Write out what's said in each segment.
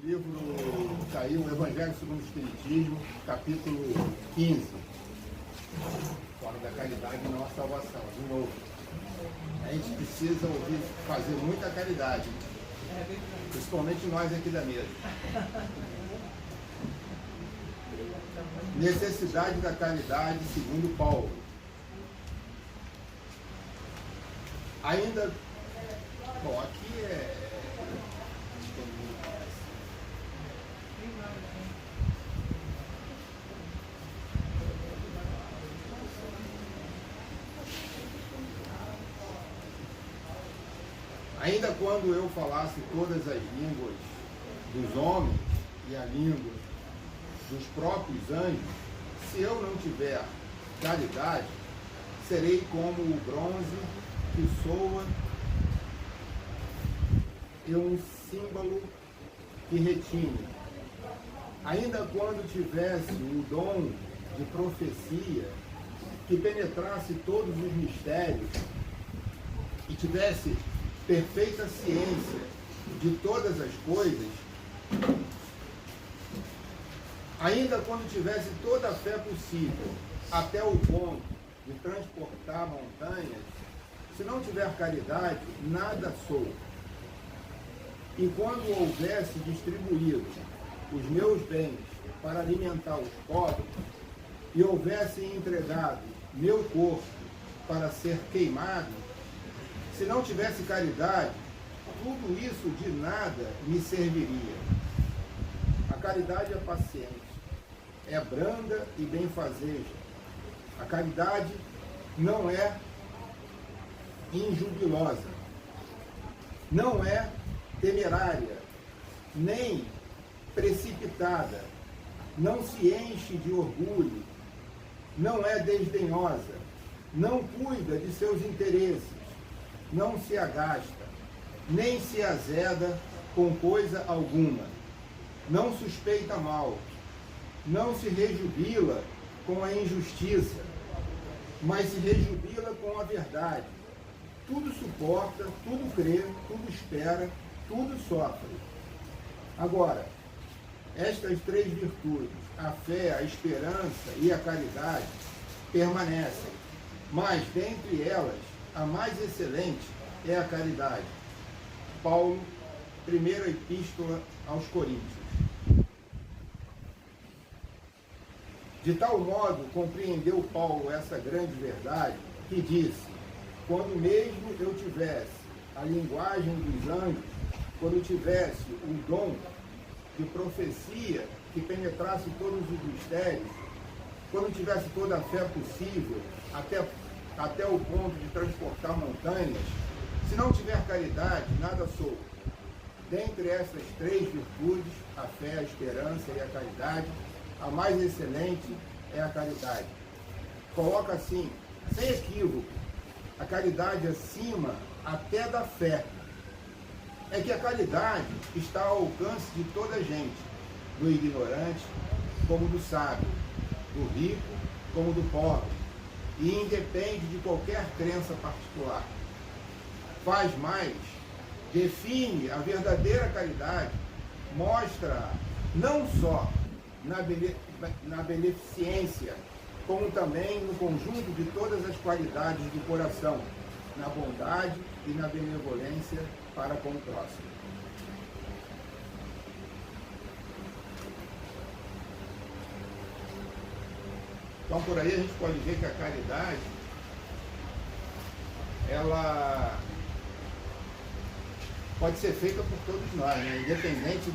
livro saiu, o Evangelho segundo o Espiritismo, capítulo 15. Fala da caridade e não a salvação, de novo. A gente precisa fazer muita caridade, principalmente nós aqui da mesa. Necessidade da caridade, segundo Paulo. Ainda, bom, aqui ainda quando eu falasse todas as línguas dos homens e a língua dos próprios anjos, se eu não tiver caridade, serei como o bronze que soa e um símbolo que retine. Ainda quando tivesse o dom de profecia, que penetrasse todos os mistérios e tivesse perfeita ciência de todas as coisas, ainda quando tivesse toda a fé possível, até o ponto de transportar montanhas, se não tiver caridade, nada sou. E quando houvesse distribuído os meus bens para alimentar os pobres, e houvesse entregado meu corpo para ser queimado, se não tivesse caridade, tudo isso de nada me serviria. A caridade é paciente, é branda e benfazeja. A caridade não é injubilosa, não é temerária, nem precipitada, não se enche de orgulho, não é desdenhosa, não cuida de seus interesses, não se agasta, nem se azeda com coisa alguma, não suspeita mal, não se rejubila com a injustiça, mas se rejubila com a verdade. Tudo suporta, tudo crê, tudo espera, tudo sofre. Agora, estas três virtudes, a fé, a esperança e a caridade, permanecem, mas dentre elas, a mais excelente é a caridade. Paulo, primeira epístola aos Coríntios. De tal modo compreendeu Paulo essa grande verdade, que disse: quando mesmo eu tivesse a linguagem dos anjos, quando tivesse o dom de profecia que penetrasse todos os mistérios, quando tivesse toda a fé possível, até o ponto de transportar montanhas, se não tiver caridade, nada sou. Dentre essas três virtudes, a fé, a esperança e a caridade, a mais excelente é a caridade. Coloca assim, sem equívoco, a caridade acima até da fé. É que a caridade está ao alcance de toda a gente, do ignorante como do sábio, do rico como do pobre, e independe de qualquer crença particular. Faz mais, define a verdadeira caridade, mostra não só na beneficência, como também no conjunto de todas as qualidades do coração, na bondade e na benevolência para com o próximo. Então, por aí a gente pode ver que a caridade, ela pode ser feita por todos nós, né? Independente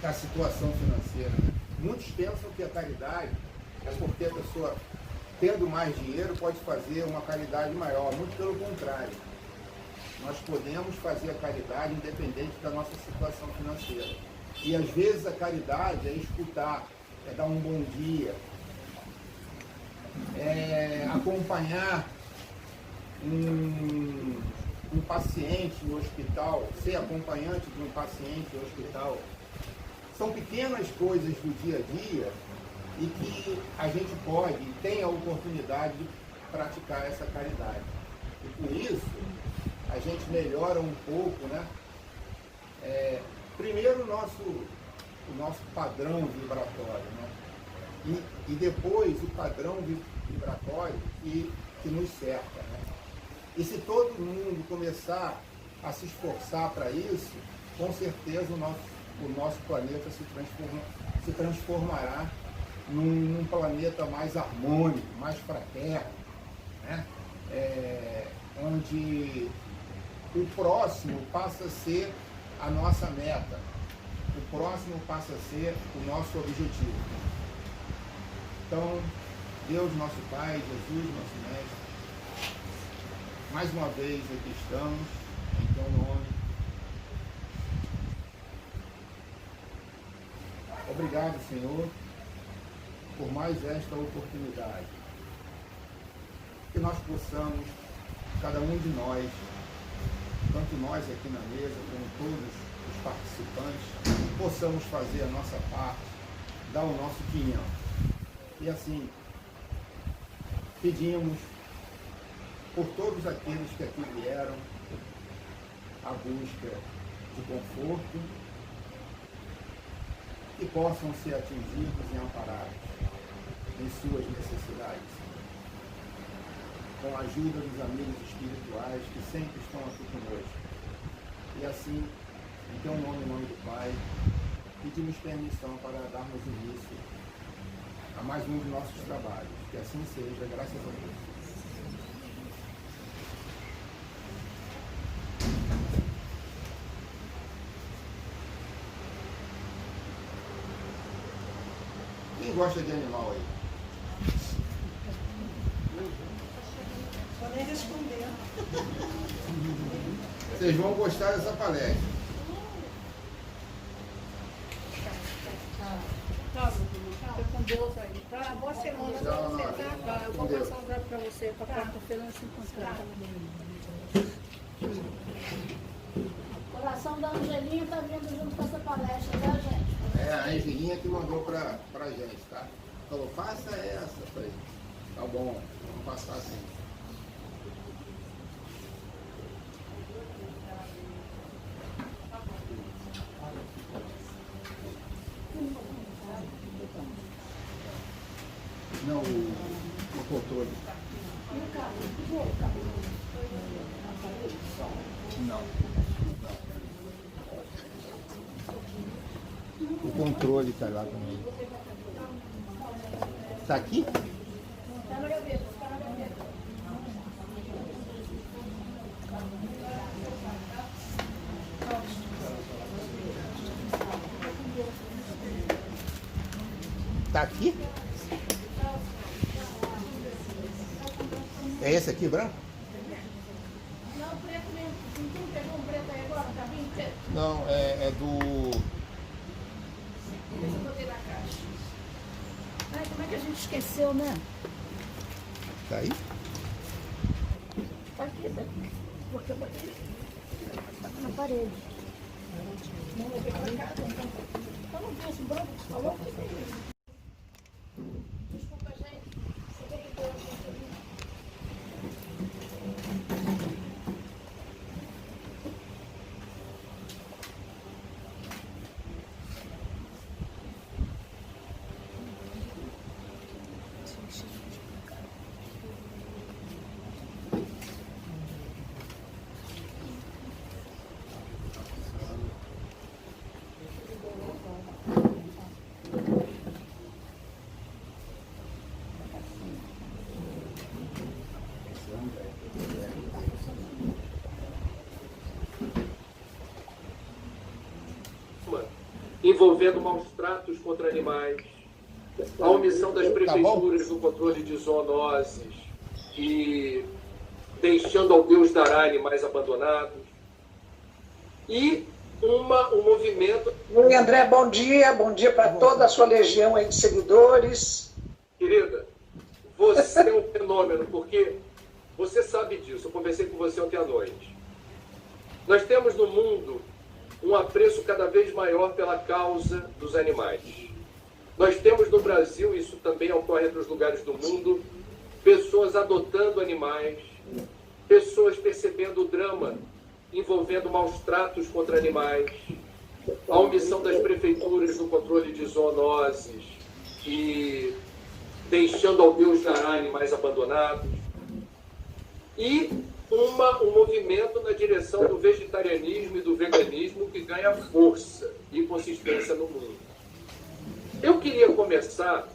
da situação financeira. Muitos pensam que a caridade é porque a pessoa, tendo mais dinheiro, pode fazer uma caridade maior. Muito pelo contrário. Nós podemos fazer a caridade independente da nossa situação financeira. E às vezes a caridade é escutar, é dar um bom dia, é acompanhar um paciente no hospital, ser acompanhante de um paciente no hospital. São pequenas coisas do dia a dia e que a gente pode e tem a oportunidade de praticar essa caridade. E por isso, a gente melhora um pouco, né, Primeiro o nosso padrão vibratório, né? E depois o padrão vibratório que nos cerca, né? E se todo mundo começar a se esforçar para isso, com certeza o nosso planeta se transformará num planeta mais harmônico, mais fraterno, né? Onde o próximo passa a ser a nossa meta, o próximo passa a ser o nosso objetivo. Então, Deus, nosso Pai, Jesus, nosso Mestre, mais uma vez aqui estamos, em teu nome. Obrigado, Senhor, por mais esta oportunidade. Que nós possamos, cada um de nós, tanto nós aqui na mesa, como todos os participantes, possamos fazer a nossa parte, dar o nosso quinhão. E assim, pedimos por todos aqueles que aqui vieram à busca de conforto, que possam ser atingidos e amparados em suas necessidades, com a ajuda dos amigos espirituais que sempre estão aqui conosco. E assim, em teu nome, em nome do Pai, pedimos permissão para darmos início a mais um de nossos trabalhos. Que assim seja, graças a Deus. Quem gosta de animal aí? Vou nem responder. Vocês vão gostar dessa palestra. Fica com Deus aí. Tá? Boa semana pra você, tá? Eu vou passar um dado pra você, pra quarta-feira nós se encontrar. O coração da Angelinha tá vindo junto com essa palestra, tá, gente? É a Angelinha que mandou pra gente, tá? Falou, faça essa. Falei, tá bom, vamos passar assim. Não, o controle. Não. O controle tá lá também. Tá aqui? Tá na gaveta, tá na gaveta. Tá aqui? É esse aqui, branco? Não, preto mesmo. Não pegou um preto aí agora? Tá bem preto? Não, é do... Deixa eu botar na caixa. Ai, como é que a gente esqueceu, né? Tá aí? Tá aqui, né? Porque eu botei na parede. Não levei pra casa, então. Eu não vi esse branco que você falou. Desculpa, gente. Você vê que eu envolvendo maus tratos contra animais, a omissão das prefeituras no controle de zoonoses e deixando ao Deus dará animais abandonados, e um movimento... Oi, André, bom dia para toda a sua legião aí de seguidores. Querida, você é um fenômeno, porque você sabe disso, eu conversei com você ontem à noite. Nós temos no mundo um apreço cada vez maior pela causa dos animais. Nós temos no Brasil, isso também ocorre em outros lugares do mundo, pessoas adotando animais, pessoas percebendo o drama envolvendo maus tratos contra animais, a omissão das prefeituras no controle de zoonoses e deixando ao Deus dará animais abandonados, e um movimento na direção do vegetarianismo e do veganismo que ganha força e consistência no mundo. Eu queria começar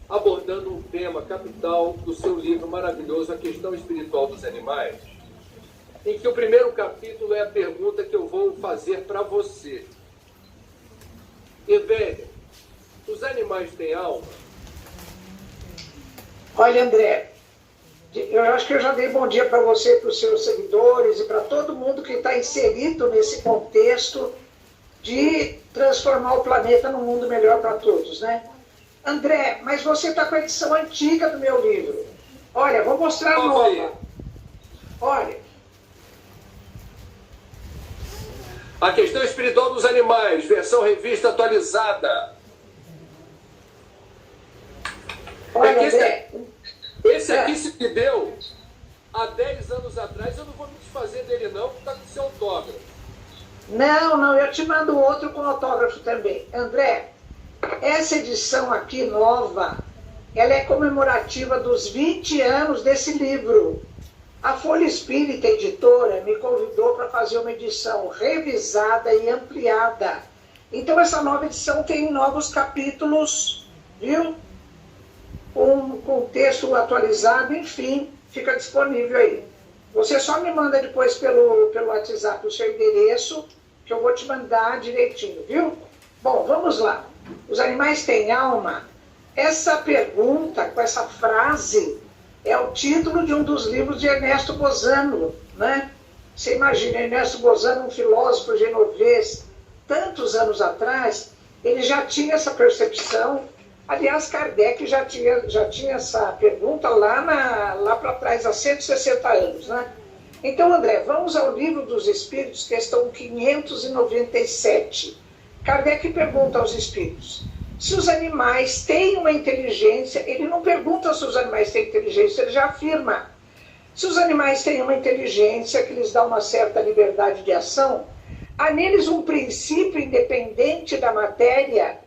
abordando um tema capital do seu livro maravilhoso, A Questão Espiritual dos Animais, em que o primeiro capítulo é a pergunta que eu vou fazer para você. Evélia, os animais têm alma? Olha, André, eu acho que eu já dei bom dia para você, para os seus seguidores e para todo mundo que está inserido nesse contexto de transformar o planeta num mundo melhor para todos, né? André, mas você está com a edição antiga do meu livro. Olha, vou mostrar a nova. Olha. A Questão Espiritual dos Animais, versão revista atualizada. Olha, André. Esse aqui se me deu há 10 anos atrás, eu não vou me desfazer dele não, porque está com seu autógrafo. Não, eu te mando outro com autógrafo também. André, essa edição aqui nova, ela é comemorativa dos 20 anos desse livro. A Folha Espírita Editora me convidou para fazer uma edição revisada e ampliada. Então essa nova edição tem novos capítulos, viu? Com texto atualizado, enfim, fica disponível aí. Você só me manda depois pelo WhatsApp o seu endereço, que eu vou te mandar direitinho, viu? Bom, vamos lá. Os animais têm alma? Essa pergunta, com essa frase, é o título de um dos livros de Ernesto Bozano, né? Você imagina, Ernesto Bozano, um filósofo genovês, tantos anos atrás, ele já tinha essa percepção. Aliás, Kardec já tinha essa pergunta lá para trás, há 160 anos, né? Então, André, vamos ao Livro dos Espíritos, questão 597. Kardec pergunta aos espíritos, se os animais têm uma inteligência, ele não pergunta se os animais têm inteligência, ele já afirma. Se os animais têm uma inteligência que lhes dá uma certa liberdade de ação, há neles um princípio independente da matéria?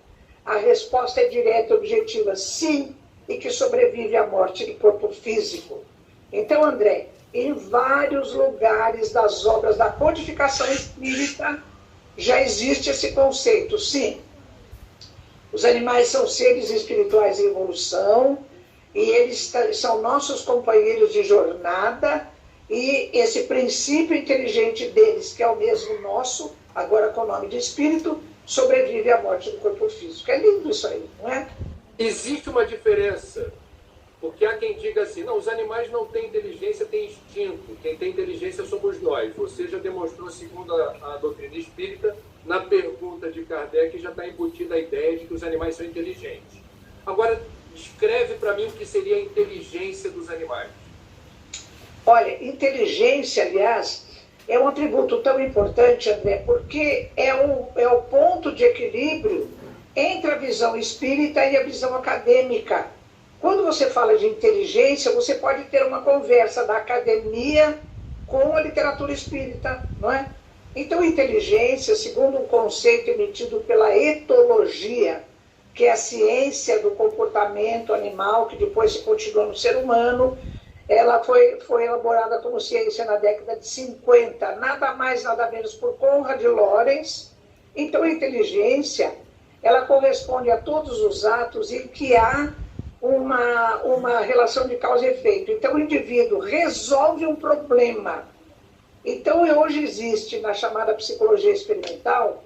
A resposta é direta e objetiva, sim, e que sobrevive à morte do corpo físico. Então, André, em vários lugares das obras da codificação espírita já existe esse conceito, sim. Os animais são seres espirituais em evolução e eles são nossos companheiros de jornada e esse princípio inteligente deles, que é o mesmo nosso, agora com o nome de espírito, sobrevive à morte do corpo físico. É lindo isso aí, não é? Existe uma diferença, porque há quem diga assim, não, os animais não têm inteligência, têm instinto. Quem tem inteligência somos nós. Você já demonstrou, segundo a doutrina espírita, na pergunta de Kardec já está embutida a ideia de que os animais são inteligentes. Agora, descreve para mim o que seria a inteligência dos animais. Olha, inteligência, aliás, é um atributo tão importante, André, porque é o ponto de equilíbrio entre a visão espírita e a visão acadêmica. Quando você fala de inteligência, você pode ter uma conversa da academia com a literatura espírita, não é? Então, inteligência, segundo um conceito emitido pela etologia, que é a ciência do comportamento animal, que depois se continua no ser humano, ela foi elaborada como ciência na década de 50, nada mais, nada menos por Konrad Lorenz. Então, a inteligência, ela corresponde a todos os atos em que há uma relação de causa e efeito. Então, o indivíduo resolve um problema. Então, hoje existe, na chamada psicologia experimental,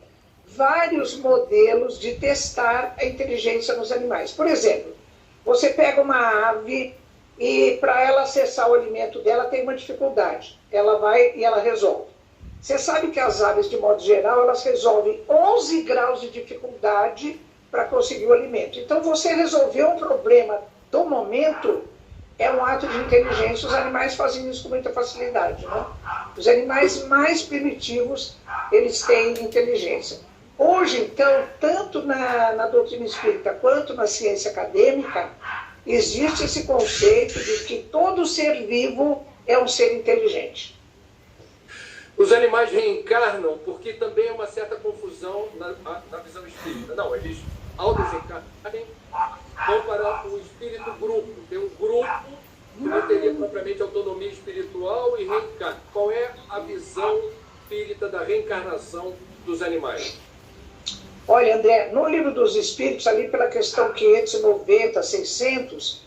vários modelos de testar a inteligência nos animais. Por exemplo, você pega uma ave e para ela acessar o alimento dela tem uma dificuldade. Ela vai e ela resolve. Você sabe que as aves, de modo geral, elas resolvem 11 graus de dificuldade para conseguir o alimento. Então, você resolver um problema do momento é um ato de inteligência. Os animais fazem isso com muita facilidade, né? Os animais mais primitivos, eles têm inteligência. Hoje, então, tanto na doutrina espírita quanto na ciência acadêmica, existe esse conceito de que todo ser vivo é um ser inteligente. Os animais reencarnam porque também é uma certa confusão na visão espírita. Não, eles, ao desencarnarem, vão para o espírito grupo. Tem um grupo que não teria propriamente autonomia espiritual e reencarna. Qual é a visão espírita da reencarnação dos animais? Olha, André, no Livro dos Espíritos, ali pela questão 590, 600,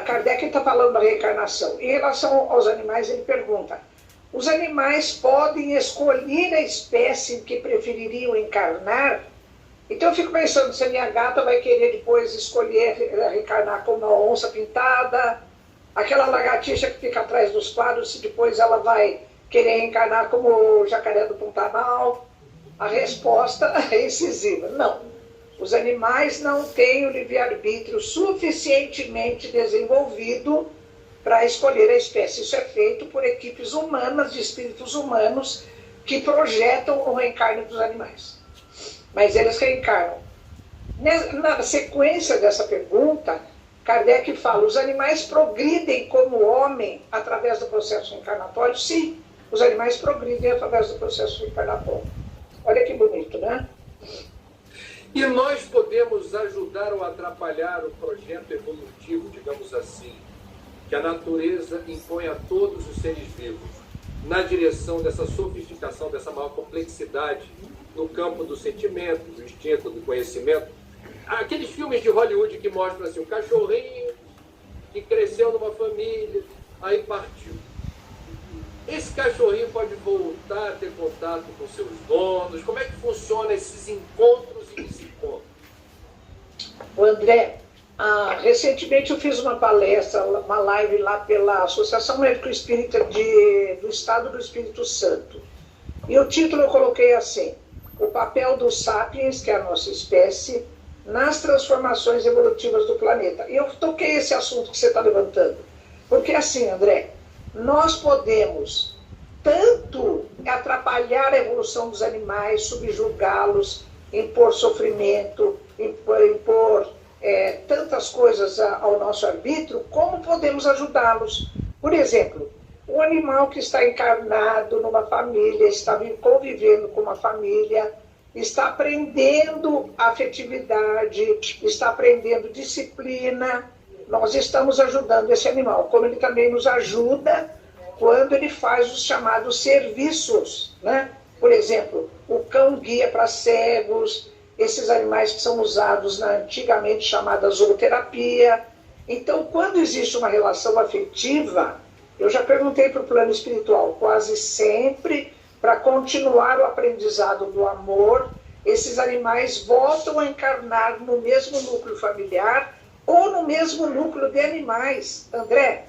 Kardec está falando da reencarnação. Em relação aos animais, ele pergunta: os animais podem escolher a espécie em que prefeririam encarnar? Então eu fico pensando se a minha gata vai querer depois escolher reencarnar como uma onça pintada, aquela lagartixa que fica atrás dos quadros, se depois ela vai querer reencarnar como o jacaré do Pantanal. A resposta é incisiva: não. Os animais não têm o livre-arbítrio suficientemente desenvolvido para escolher a espécie. Isso é feito por equipes humanas, de espíritos humanos, que projetam o reencarne dos animais. Mas eles reencarnam. Na sequência dessa pergunta, Kardec fala: os animais progridem como homem através do processo reencarnatório? Sim, os animais progridem através do processo reencarnatório. Olha que bonito, né? E nós podemos ajudar ou atrapalhar o projeto evolutivo, digamos assim, que a natureza impõe a todos os seres vivos, na direção dessa sofisticação, dessa maior complexidade no campo do sentimento, do instinto, do conhecimento. Aqueles filmes de Hollywood que mostram assim, o cachorrinho que cresceu numa família, aí partiu. Esse cachorrinho pode voltar a ter contato com seus donos? Como é que funciona esses encontros e desencontros? André, recentemente eu fiz uma palestra, uma live lá pela Associação Médico Espírita do Estado do Espírito Santo. E o título eu coloquei assim: o papel dos sapiens, que é a nossa espécie, nas transformações evolutivas do planeta. E eu toquei esse assunto que você está levantando. Porque assim, André, nós podemos tanto atrapalhar a evolução dos animais, subjugá-los, impor sofrimento, impor tantas coisas ao nosso arbítrio, como podemos ajudá-los. Por exemplo, um animal que está encarnado numa família, está convivendo com uma família, está aprendendo afetividade, está aprendendo disciplina. Nós estamos ajudando esse animal, como ele também nos ajuda quando ele faz os chamados serviços, né? Por exemplo, o cão-guia para cegos, esses animais que são usados na antigamente chamada zooterapia. Então, quando existe uma relação afetiva, eu já perguntei para o plano espiritual, quase sempre, para continuar o aprendizado do amor, esses animais voltam a encarnar no mesmo núcleo familiar ou no mesmo núcleo de animais. André,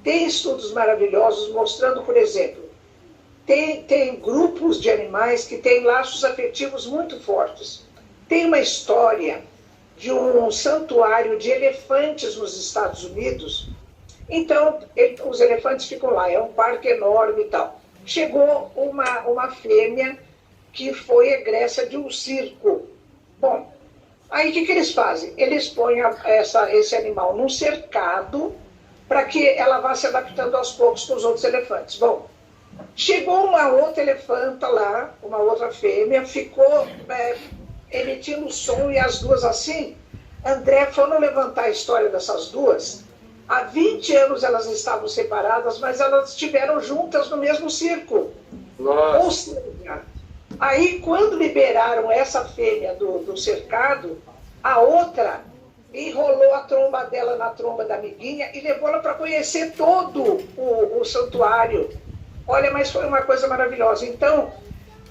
tem estudos maravilhosos mostrando, por exemplo, tem grupos de animais que têm laços afetivos muito fortes. Tem uma história de um santuário de elefantes nos Estados Unidos. Então, os elefantes ficam lá, é um parque enorme e tal. Chegou uma fêmea que foi egressa de um circo. Bom, aí o que eles fazem? Eles põem esse animal num cercado para que ela vá se adaptando aos poucos com os outros elefantes. Bom, chegou uma outra elefanta lá, uma outra fêmea, ficou emitindo som, e as duas assim. André, foram levantar a história dessas duas. Há 20 anos elas estavam separadas, mas elas estiveram juntas no mesmo circo. Nossa. Ou seja, aí quando liberaram essa fêmea do cercado, a outra enrolou a tromba dela na tromba da amiguinha e levou ela para conhecer todo o santuário. Olha, mas foi uma coisa maravilhosa. Então,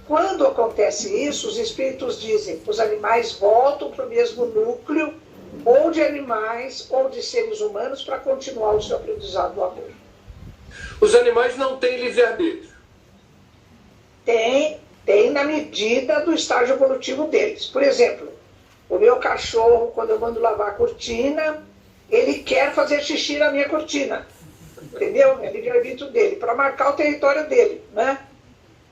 quando acontece isso, os espíritos dizem que os animais voltam para o mesmo núcleo, ou de animais, ou de seres humanos, para continuar o seu aprendizado do amor. Os animais não têm livre-arbítrio? Tem na medida do estágio evolutivo deles. Por exemplo, o meu cachorro, quando eu mando lavar a cortina, ele quer fazer xixi na minha cortina. Entendeu? É livre-arbítrio dele, para marcar o território dele, né?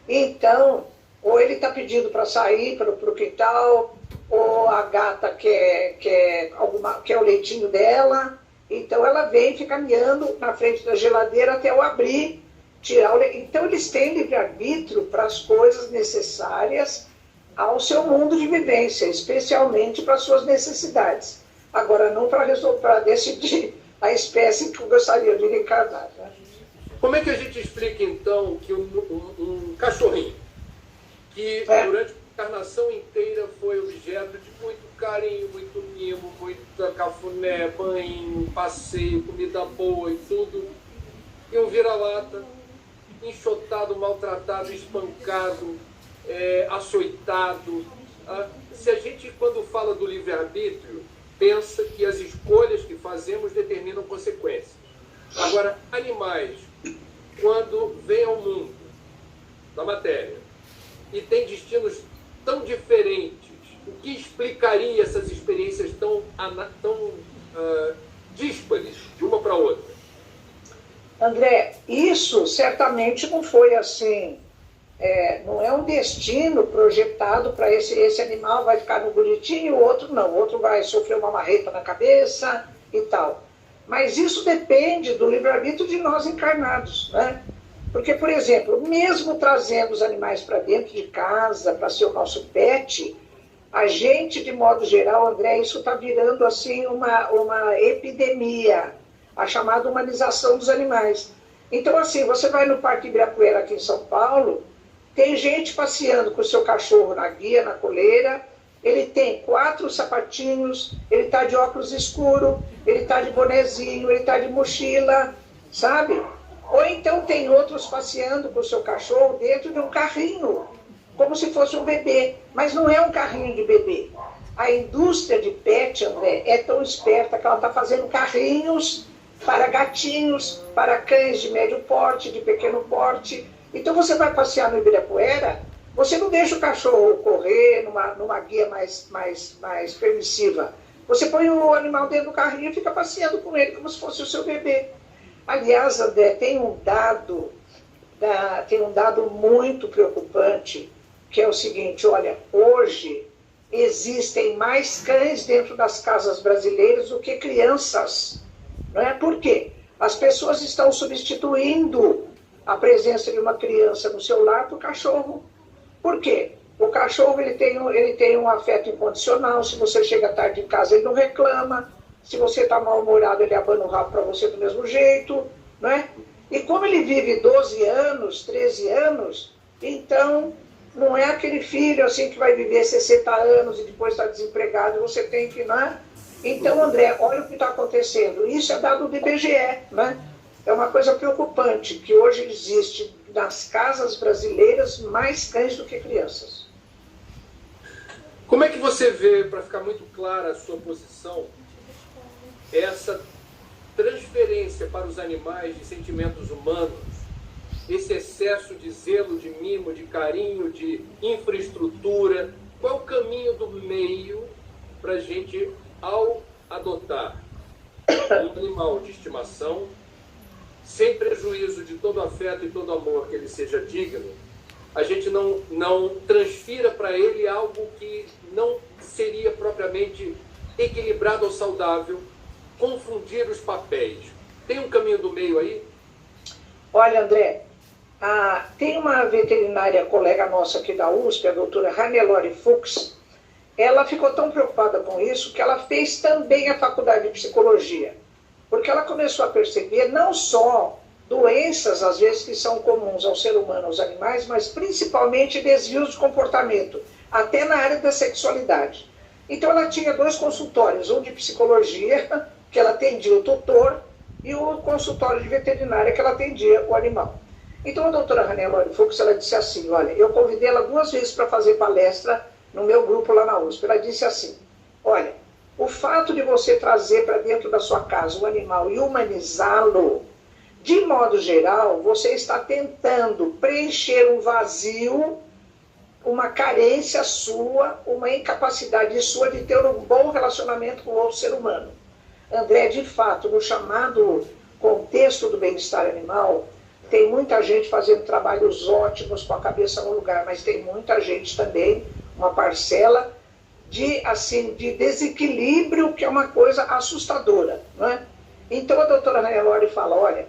Então, ou ele está pedindo para sair para o quintal, ou a gata quer o leitinho dela, então ela vem e fica miando na frente da geladeira até eu abrir Então, eles têm livre-arbítrio para as coisas necessárias ao seu mundo de vivência, especialmente para as suas necessidades. Agora, não para decidir a espécie que gostaria de reencarnar. Né? Como é que a gente explica, então, que um cachorrinho, que durante a encarnação inteira foi objeto de muito carinho, muito mimo, muita cafuné, banho, passeio, comida boa e tudo, e um vira-lata, enxotado, maltratado, espancado, açoitado. Se a gente, quando fala do livre-arbítrio, pensa que as escolhas que fazemos determinam consequências. Agora, animais, quando vêm ao mundo da matéria e têm destinos tão diferentes, o que explicaria essas experiências tão díspares de uma para outra? André, isso certamente não foi assim, não é um destino projetado para esse animal vai ficar no bonitinho, o outro não, o outro vai sofrer uma marreta na cabeça e tal. Mas isso depende do livre-arbítrio de nós encarnados, né? Porque, por exemplo, mesmo trazendo os animais para dentro de casa, para ser o nosso pet, a gente, de modo geral, André, isso está virando assim uma epidemia, a chamada humanização dos animais. Então, assim, você vai no Parque Ibirapuera aqui em São Paulo, tem gente passeando com o seu cachorro na guia, na coleira, ele tem 4 sapatinhos, ele está de óculos escuro, ele está de bonezinho, ele está de mochila, sabe? Ou então tem outros passeando com o seu cachorro dentro de um carrinho, como se fosse um bebê, mas não é um carrinho de bebê. A indústria de pet, André, é tão esperta que ela está fazendo carrinhos para gatinhos, para cães de médio porte, de pequeno porte. Então você vai passear no Ibirapuera, você não deixa o cachorro correr numa guia mais permissiva. Você põe o animal dentro do carrinho e fica passeando com ele como se fosse o seu bebê. Aliás, André, tem um dado muito preocupante, que é o seguinte, olha, hoje existem mais cães dentro das casas brasileiras do que crianças. Não é? Por quê? As pessoas estão substituindo a presença de uma criança no seu lar por cachorro. Por quê? O cachorro ele tem um afeto incondicional, se você chega tarde em casa ele não reclama, se você está mal-humorado ele abana o rabo para você do mesmo jeito, não é? E como ele vive 12 anos, 13 anos, então não é aquele filho assim que vai viver 60 anos e depois está desempregado, você tem que, não é? Então, André, olha o que está acontecendo. Isso é dado do IBGE, né? É uma coisa preocupante, que hoje existe nas casas brasileiras mais cães do que crianças. Como é que você vê, para ficar muito clara a sua posição, essa transferência para os animais de sentimentos humanos, esse excesso de zelo, de mimo, de carinho, de infraestrutura? Qual é o caminho do meio para a gente, ao adotar um animal de estimação, sem prejuízo de todo afeto e todo amor que ele seja digno, a gente não transfira para ele algo que não seria propriamente equilibrado ou saudável, confundir os papéis? Tem um caminho do meio aí? Olha, André, tem uma veterinária colega nossa aqui da USP, a doutora Hannelore Fuchs. Ela ficou tão preocupada com isso que ela fez também a faculdade de psicologia, porque ela começou a perceber não só doenças, às vezes, que são comuns ao ser humano, aos animais, mas principalmente desvios de comportamento, até na área da sexualidade. Então ela tinha 2 consultórios, um de psicologia, que ela atendia o tutor, e o consultório de veterinária, que ela atendia o animal. Então a doutora Hannelore Fuchs, ela disse assim, olha, eu convidei ela 2 vezes para fazer palestra no meu grupo lá na USP. Ela disse assim, olha, o fato de você trazer para dentro da sua casa o animal e humanizá-lo, de modo geral, você está tentando preencher um vazio, uma carência sua, uma incapacidade sua de ter um bom relacionamento com o outro ser humano. André, de fato, no chamado contexto do bem-estar animal, tem muita gente fazendo trabalhos ótimos com a cabeça no lugar, mas tem muita gente também, uma parcela de desequilíbrio, que é uma coisa assustadora, não é? Então a doutora Hannelore fala, olha,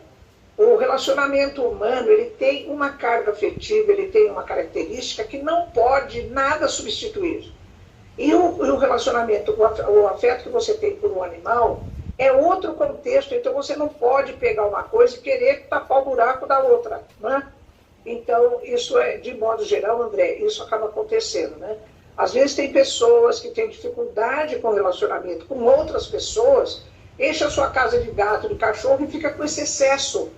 O relacionamento humano, ele tem uma carga afetiva, ele tem uma característica que não pode nada substituir. E o relacionamento, o afeto que você tem por um animal é outro contexto, então você não pode pegar uma coisa e querer tapar o buraco da outra, né? Então, isso é, de modo geral, André, isso acaba acontecendo, né? Às vezes tem pessoas que têm dificuldade com o relacionamento com outras pessoas, enche a sua casa de gato, de cachorro e fica com esse excesso.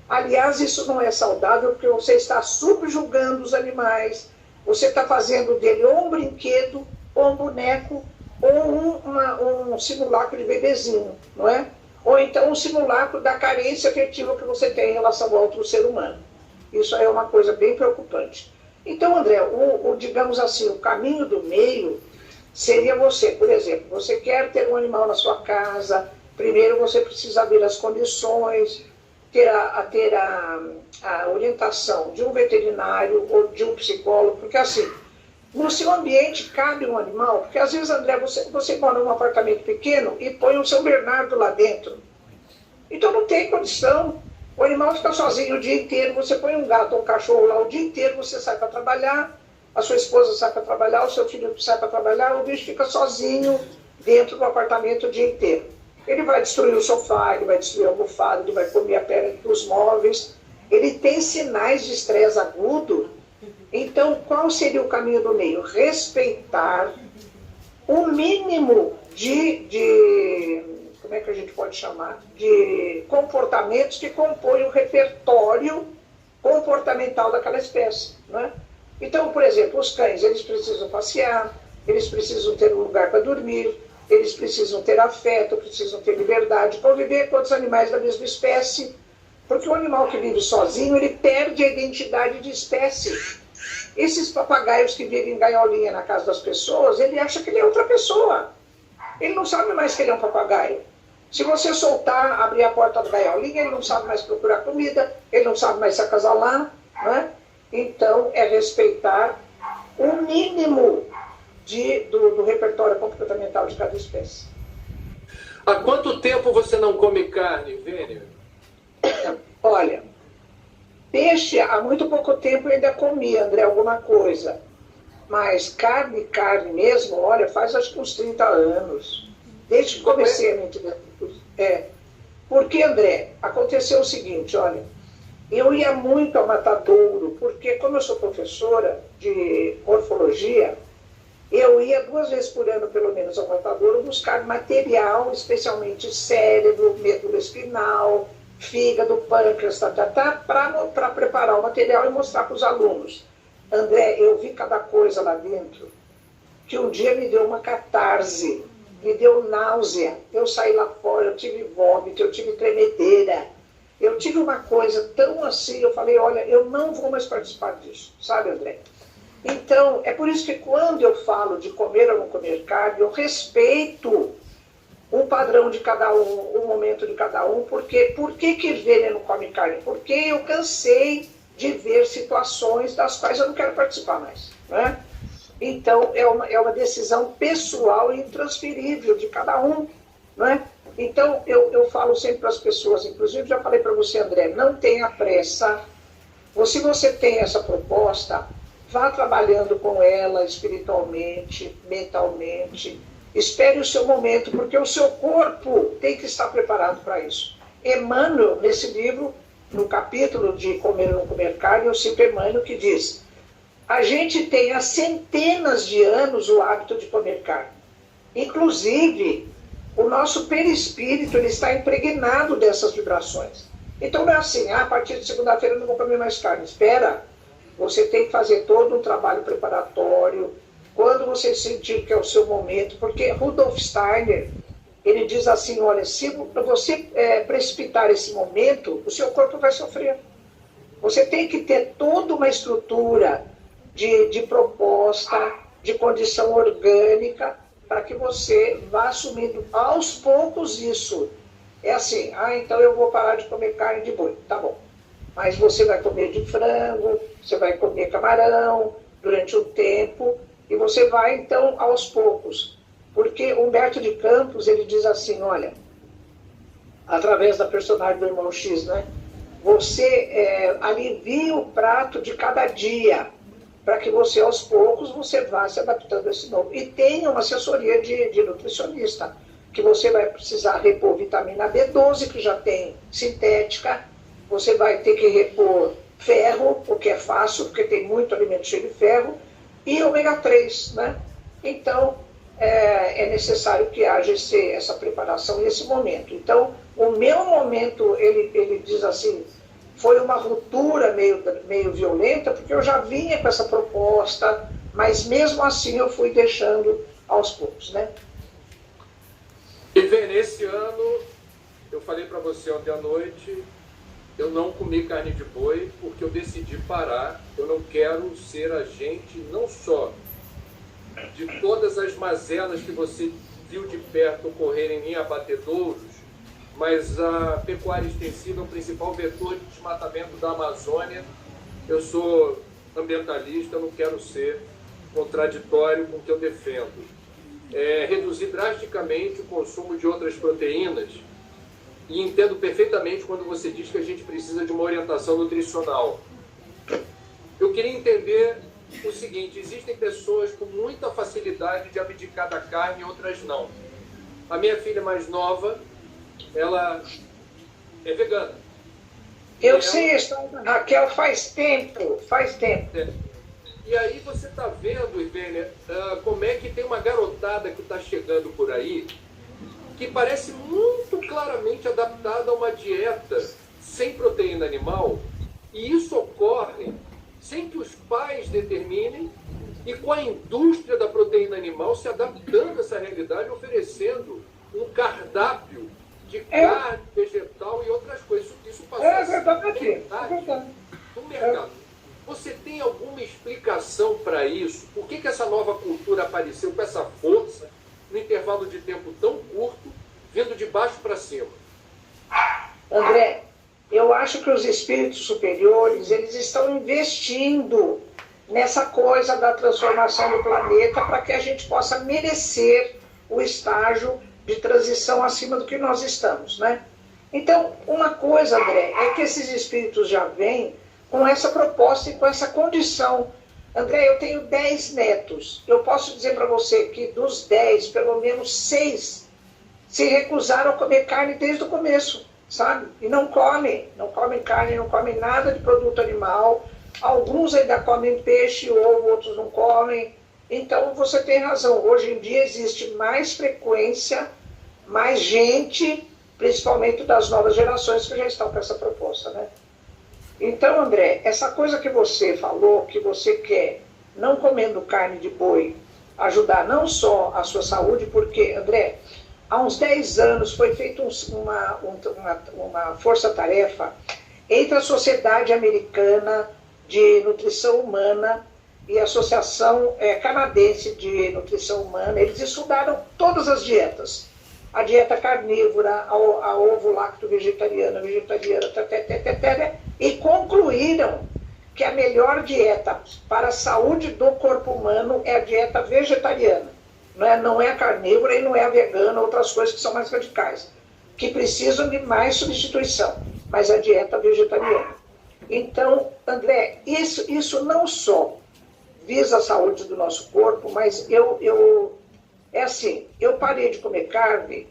Aliás, isso não é saudável porque você está subjugando os animais, você está fazendo dele ou um brinquedo, ou um boneco, ou um simulacro de bebezinho, não é? Ou então um simulacro da carência afetiva que você tem em relação ao outro ser humano. Isso aí é uma coisa bem preocupante. Então, André, digamos assim, o caminho do meio seria você, por exemplo, você quer ter um animal na sua casa, primeiro você precisa ver as condições, ter a orientação de um veterinário ou de um psicólogo, porque assim, no seu ambiente cabe um animal, porque às vezes, André, você mora num apartamento pequeno e põe um São Bernardo lá dentro. Então não tem condição. O animal fica sozinho o dia inteiro, você põe um gato ou um cachorro lá o dia inteiro, você sai para trabalhar, a sua esposa sai para trabalhar, o seu filho sai para trabalhar, o bicho fica sozinho dentro do apartamento o dia inteiro. Ele vai destruir o sofá, ele vai destruir a almofada, ele vai comer a perna dos móveis, ele tem sinais de estresse agudo. Então, qual seria o caminho do meio? Respeitar o mínimo como é que a gente pode chamar? De comportamentos que compõem o repertório comportamental daquela espécie, né? Então, por exemplo, os cães, eles precisam passear, eles precisam ter um lugar para dormir, eles precisam ter afeto, precisam ter liberdade, conviver com outros animais da mesma espécie, porque o animal que vive sozinho, ele perde a identidade de espécie. Esses papagaios que vivem em gaiolinha na casa das pessoas, ele acha que ele é outra pessoa. Ele não sabe mais que ele é um papagaio. Se você soltar, abrir a porta da gaiolinha, ele não sabe mais procurar comida, ele não sabe mais se acasalar, né? Então, é respeitar o mínimo do repertório comportamental de cada espécie. Há quanto tempo você não come carne, Vênia? Olha, peixe, há muito pouco tempo eu ainda comi, André, alguma coisa. Mas carne mesmo, olha, faz acho que uns 30 anos. Desde que comecei a me interessar. Porque, André, aconteceu o seguinte, olha, eu ia muito ao matadouro, porque como eu sou professora de morfologia, eu ia 2 vezes por ano, pelo menos, ao matadouro buscar material, especialmente cérebro, medula espinal, fígado, pâncreas, para preparar o material e mostrar para os alunos. André, eu vi cada coisa lá dentro, que um dia me deu uma catarse, me deu náusea, eu saí lá fora, eu tive vômito, eu tive tremedeira, eu tive uma coisa tão assim, eu falei, olha, eu não vou mais participar disso, sabe, André? Então, é por isso que quando eu falo de comer ou não comer carne, eu respeito o padrão de cada um, o momento de cada um, porque por que Vênia não come carne? Porque eu cansei de ver situações das quais eu não quero participar mais, né? Então, é uma decisão pessoal e intransferível de cada um, né? Então, eu falo sempre para as pessoas, inclusive já falei para você, André, não tenha pressa. Se você tem essa proposta, vá trabalhando com ela espiritualmente, mentalmente, espere o seu momento, porque o seu corpo tem que estar preparado para isso. Emmanuel, nesse livro, no capítulo de Comer ou Não Comer Carne, eu cito Emmanuel que diz: a gente tem há centenas de anos o hábito de comer carne. Inclusive, o nosso perispírito ele está impregnado dessas vibrações. Então não é assim, a partir de segunda-feira eu não vou comer mais carne. Espera, você tem que fazer todo um trabalho preparatório. Quando você sentir que é o seu momento, porque Rudolf Steiner, ele diz assim, olha, se você precipitar esse momento, o seu corpo vai sofrer. Você tem que ter toda uma estrutura de proposta, de condição orgânica, para que você vá assumindo aos poucos isso. É assim, então eu vou parar de comer carne de boi, tá bom. Mas você vai comer de frango, você vai comer camarão durante um tempo, e você vai, então, aos poucos. Porque Humberto de Campos, ele diz assim, olha, através da personagem do irmão X, né? você alivia o prato de cada dia, para que você, aos poucos, você vá se adaptando a esse novo. E tem uma assessoria de nutricionista, que você vai precisar repor vitamina B12, que já tem sintética, você vai ter que repor ferro, o que é fácil, porque tem muito alimento cheio de ferro, e ômega 3, né? Então, é necessário que haja essa preparação nesse momento. Então, o meu momento, ele diz assim, foi uma ruptura meio violenta, porque eu já vinha com essa proposta, mas mesmo assim eu fui deixando aos poucos, né? E vem, nesse ano, eu falei para você ontem à noite, eu não comi carne de boi porque eu decidi parar. Eu não quero ser agente não só de todas as mazelas que você viu de perto ocorrerem em abatedouros, mas a pecuária extensiva é o principal vetor de desmatamento da Amazônia. Eu sou ambientalista, eu não quero ser contraditório com o que eu defendo. Reduzir drasticamente o consumo de outras proteínas, e entendo perfeitamente quando você diz que a gente precisa de uma orientação nutricional. Eu queria entender o seguinte: existem pessoas com muita facilidade de abdicar da carne e outras não. A minha filha mais nova, ela é vegana. Eu sei, Raquel, faz tempo. E aí você está vendo, Ivênia, como é que tem uma garotada que está chegando por aí, que parece muito claramente adaptada a uma dieta sem proteína animal, e isso ocorre sem que os pais determinem, e com a indústria da proteína animal se adaptando a essa realidade, oferecendo um cardápio de carne, vegetal e outras coisas. Isso passou a ser verdade no mercado. Você tem alguma explicação para isso? Por que essa nova cultura apareceu com essa força, no intervalo de tempo tão curto, vindo de baixo para cima? André, eu acho que os espíritos superiores, eles estão investindo nessa coisa da transformação do planeta para que a gente possa merecer o estágio de transição acima do que nós estamos, né? Então, uma coisa, André, é que esses espíritos já vêm com essa proposta e com essa condição. André, eu tenho 10 netos. Eu posso dizer para você que dos 10, pelo menos 6 se recusaram a comer carne desde o começo, sabe? E não comem carne, não comem nada de produto animal. Alguns ainda comem peixe, ovo, outros não comem. Então, você tem razão. Hoje em dia existe mais frequência, mais gente, principalmente das novas gerações que já estão com essa proposta, né? Então, André, essa coisa que você falou, que você quer, não comendo carne de boi, ajudar não só a sua saúde, porque, André, há uns 10 anos foi feita uma força-tarefa entre a Sociedade Americana de Nutrição Humana e a Associação Canadense de Nutrição Humana. Eles estudaram todas as dietas. A dieta carnívora, a ovo-lacto-vegetariana, e concluíram que a melhor dieta para a saúde do corpo humano é a dieta vegetariana. Não é a carnívora e não é a vegana, outras coisas que são mais radicais, que precisam de mais substituição, mas a dieta vegetariana. Então, André, isso não só visa a saúde do nosso corpo, mas é assim, eu parei de comer carne,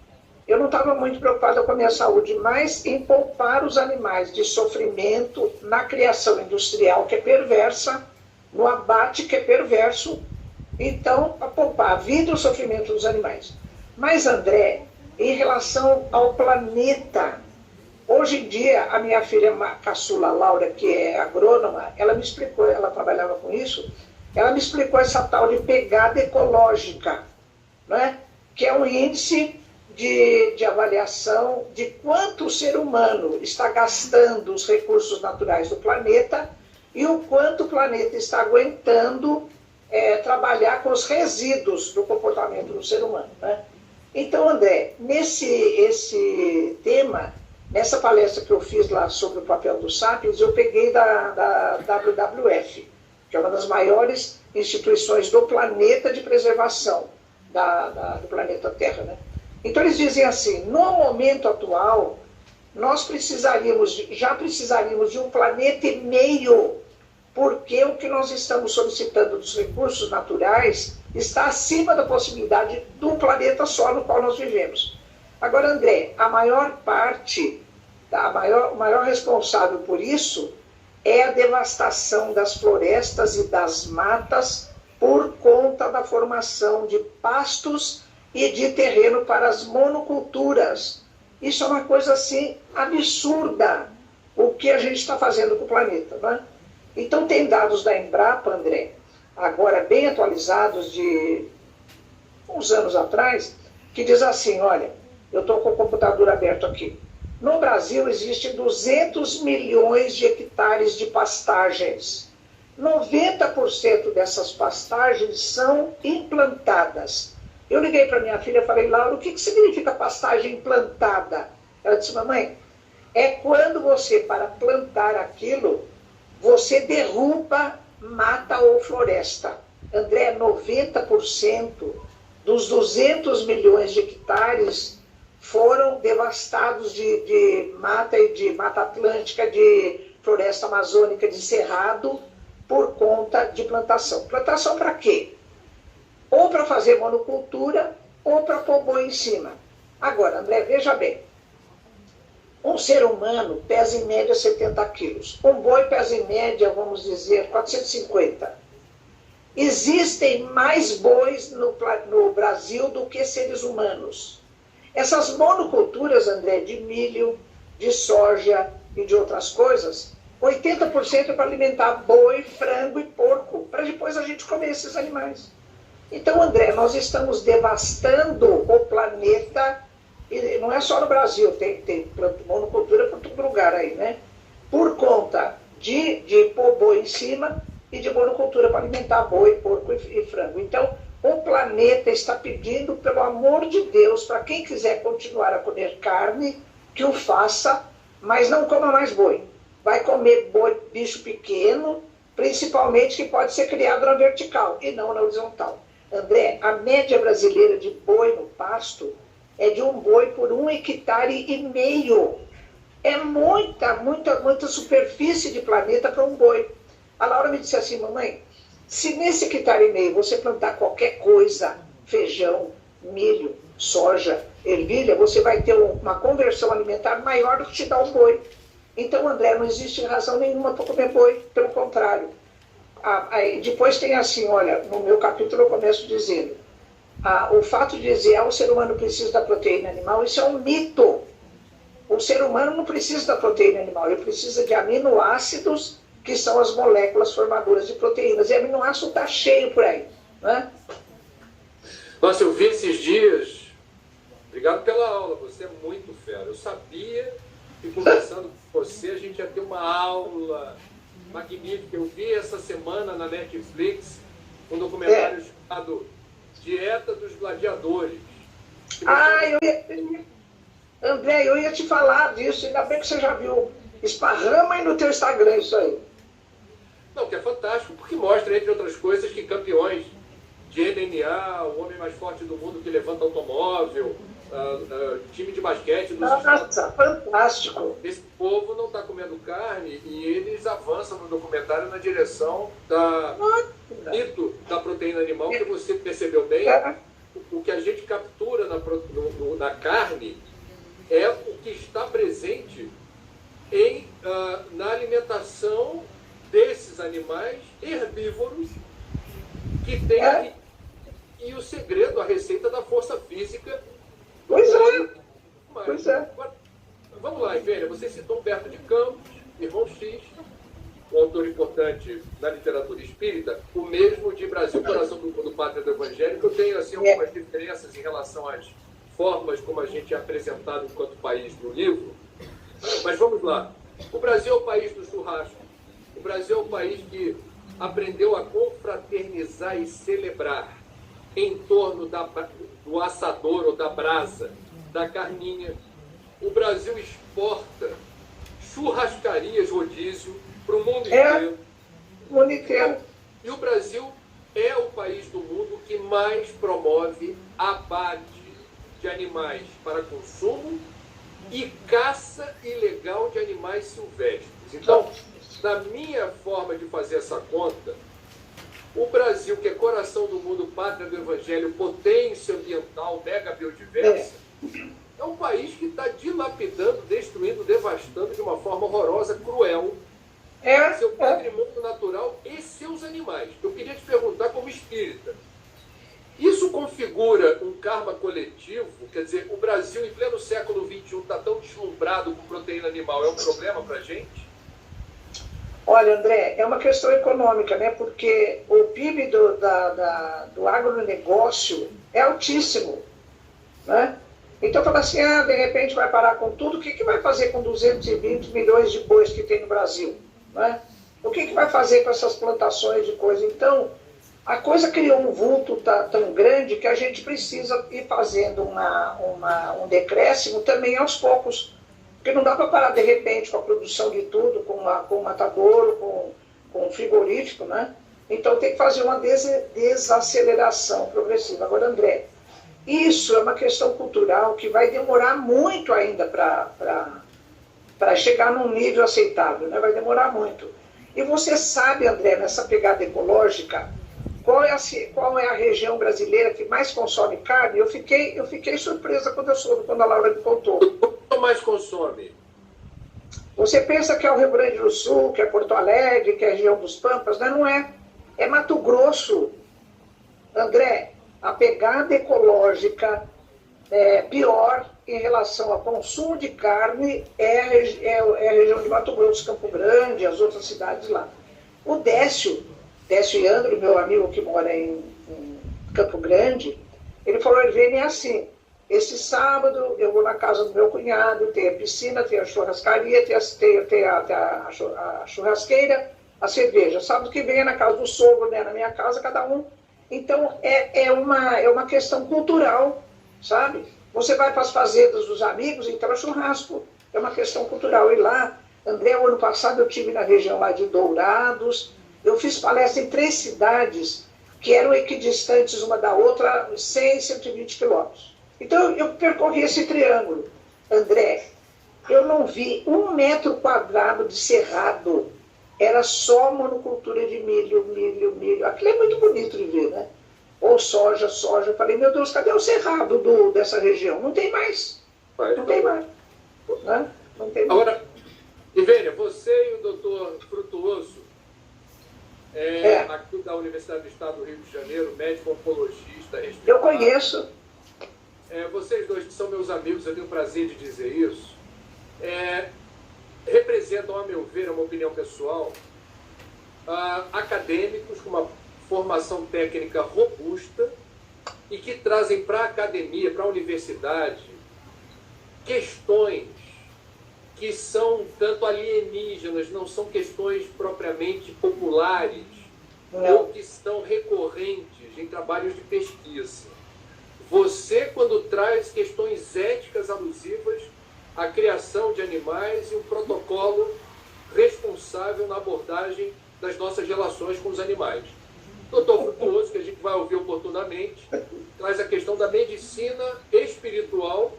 eu não estava muito preocupada com a minha saúde, mas em poupar os animais de sofrimento na criação industrial, que é perversa, no abate, que é perverso. Então, para poupar a vida e o sofrimento dos animais. Mas, André, em relação ao planeta, hoje em dia, a minha filha caçula Laura, que é agrônoma, ela me explicou, ela trabalhava com isso, ela me explicou essa tal de pegada ecológica, né? Que é um índice de avaliação de quanto o ser humano está gastando os recursos naturais do planeta e o quanto o planeta está aguentando trabalhar com os resíduos do comportamento do ser humano, né? Então, André, esse tema, nessa palestra que eu fiz lá sobre o papel dos sapiens, eu peguei da WWF, que é uma das maiores instituições do planeta de preservação do planeta Terra, né? Então eles dizem assim, no momento atual, nós já precisaríamos de um planeta e meio, porque o que nós estamos solicitando dos recursos naturais está acima da possibilidade do planeta só no qual nós vivemos. Agora, André, a maior parte, o maior responsável por isso é a devastação das florestas e das matas por conta da formação de pastos e de terreno para as monoculturas. Isso é uma coisa assim absurda, o que a gente está fazendo com o planeta, né? Então tem dados da Embrapa, André, agora bem atualizados de uns anos atrás, que diz assim, olha, eu estou com o computador aberto aqui. No Brasil existem 200 milhões de hectares de pastagens. 90% dessas pastagens são implantadas. Eu liguei para minha filha e falei, Laura, o que significa pastagem implantada? Ela disse, mamãe, é quando você, para plantar aquilo, você derruba mata ou floresta. André, 90% dos 200 milhões de hectares foram devastados de mata e de mata atlântica, de floresta amazônica, de cerrado, por conta de plantação. Plantação para quê? Ou para fazer monocultura, ou para pôr boi em cima. Agora, André, veja bem. Um ser humano pesa em média 70 quilos. Um boi pesa em média, vamos dizer, 450. Existem mais bois no Brasil do que seres humanos. Essas monoculturas, André, de milho, de soja e de outras coisas, 80% é para alimentar boi, frango e porco, para depois a gente comer esses animais. Então, André, nós estamos devastando o planeta, e não é só no Brasil, tem monocultura por todo lugar aí, né? Por conta de pôr boi em cima e de monocultura para alimentar boi, porco e frango. Então, o planeta está pedindo, pelo amor de Deus, para quem quiser continuar a comer carne, que o faça, mas não coma mais boi. Vai comer boi, bicho pequeno, principalmente que pode ser criado na vertical e não na horizontal. André, a média brasileira de boi no pasto é de um boi por 1,5 hectare. É muita superfície de planeta para um boi. A Laura me disse assim, mamãe, se nesse 1,5 hectare você plantar qualquer coisa, feijão, milho, soja, ervilha, você vai ter uma conversão alimentar maior do que te dá um boi. Então, André, não existe razão nenhuma para comer boi, pelo contrário. Depois tem assim, olha, no meu capítulo eu começo dizendo, o fato de dizer o ser humano precisa da proteína animal, isso é um mito. O ser humano não precisa da proteína animal, ele precisa de aminoácidos, que são as moléculas formadoras de proteínas. E aminoácido está cheio por aí, né? Nossa, eu vi esses dias, obrigado pela aula, você é muito fera. Eu sabia que conversando com você a gente ia ter uma aula magnífica. Eu vi essa semana na Netflix um documentário chamado Dieta dos Gladiadores. André, eu ia te falar disso, ainda bem que você já viu. Esparrama aí no teu Instagram isso aí. Não, que é fantástico, porque mostra, entre outras coisas, que campeões de MMA, o homem mais forte do mundo que levanta automóvel, time de basquete dos Nossa, fantástico. Esse povo não está comendo carne e eles avançam no documentário na direção da mito da proteína animal, que você percebeu bem. O que a gente captura na carne é o que está presente na alimentação desses animais herbívoros que tem aqui. E o segredo, a receita da força física. Pois é. Agora, vamos lá, Ivênia, você citou Humberto de Campos, irmão X, um autor importante na literatura espírita, o mesmo de Brasil, Coração do Pátria do Evangelho, que eu tenho assim, algumas diferenças em relação às formas como a gente é apresentado enquanto país no livro. Mas vamos lá. O Brasil é o país do churrasco. O Brasil é o país que aprendeu a confraternizar e celebrar em torno do assador ou da brasa, da carninha. O Brasil exporta churrascarias rodízio para o mundo inteiro. Mundo inteiro. E o Brasil é o país do mundo que mais promove abate de animais para consumo e caça ilegal de animais silvestres. Então, na minha forma de fazer essa conta, o Brasil, que é coração do mundo, pátria do evangelho, potência ambiental, mega biodiversa, é um país que está dilapidando, destruindo, devastando de uma forma horrorosa, cruel, seu patrimônio natural e seus animais. Eu queria te perguntar, como espírita, isso configura um karma coletivo? Quer dizer, o Brasil, em pleno século XXI, está tão deslumbrado com proteína animal, é um problema para a gente? Olha, André, é uma questão econômica, né? Porque o PIB do agronegócio é altíssimo, né? Então, fala assim, de repente vai parar com tudo, o que vai fazer com 220 milhões de bois que tem no Brasil? Né? O que vai fazer com essas plantações de coisa? Então, a coisa criou um vulto tão grande que a gente precisa ir fazendo um decréscimo também aos poucos. Porque não dá para parar de repente com a produção de tudo, com o matadouro, com o frigorífico, né? Então tem que fazer uma desaceleração progressiva. Agora, André, isso é uma questão cultural que vai demorar muito ainda para chegar num nível aceitável, né? Vai demorar muito. E você sabe, André, nessa pegada ecológica, qual é a região brasileira que mais consome carne? Eu fiquei surpresa quando eu soube, quando a Laura me contou. O que mais consome? Você pensa que é o Rio Grande do Sul, que é Porto Alegre, que é a região dos Pampas, né? Não é. É Mato Grosso. André, a pegada ecológica pior em relação ao consumo de carne é a região de Mato Grosso, Campo Grande, as outras cidades lá. O Décio Iandro, meu amigo que mora em Campo Grande, ele falou, Irvine, é assim, esse sábado eu vou na casa do meu cunhado, tem a piscina, tem a churrascaria, tem a churrasqueira, a cerveja. Sábado que vem é na casa do sogro, né, na minha casa, cada um. Então, é uma questão cultural, sabe? Você vai para as fazendas dos amigos, então é churrasco. É uma questão cultural. E lá, André, o ano passado eu estive na região lá de Dourados. Eu fiz palestra em 3 cidades que eram equidistantes uma da outra, 100, 120 quilômetros. Então, eu percorri esse triângulo. André, eu não vi 1 metro quadrado de cerrado. Era só monocultura de milho. Aquilo é muito bonito de ver, né? Ou soja. Eu falei, meu Deus, cadê o cerrado dessa região? Não tem mais. Não tem mais. Né? Não tem mais. Agora, Ivênia, você e o doutor Frutuoso, aqui da Universidade do Estado do Rio de Janeiro, médico oncologista. Eu conheço. Vocês dois que são meus amigos, eu tenho o prazer de dizer isso, representam, a meu ver, uma opinião pessoal, acadêmicos com uma formação técnica robusta e que trazem para a academia, para a universidade, questões que são tanto alienígenas, não são questões propriamente populares, ou que são recorrentes em trabalhos de pesquisa. Você, quando traz questões éticas alusivas à criação de animais e o protocolo responsável na abordagem das nossas relações com os animais. Doutor Frutuoso, que a gente vai ouvir oportunamente, traz a questão da medicina espiritual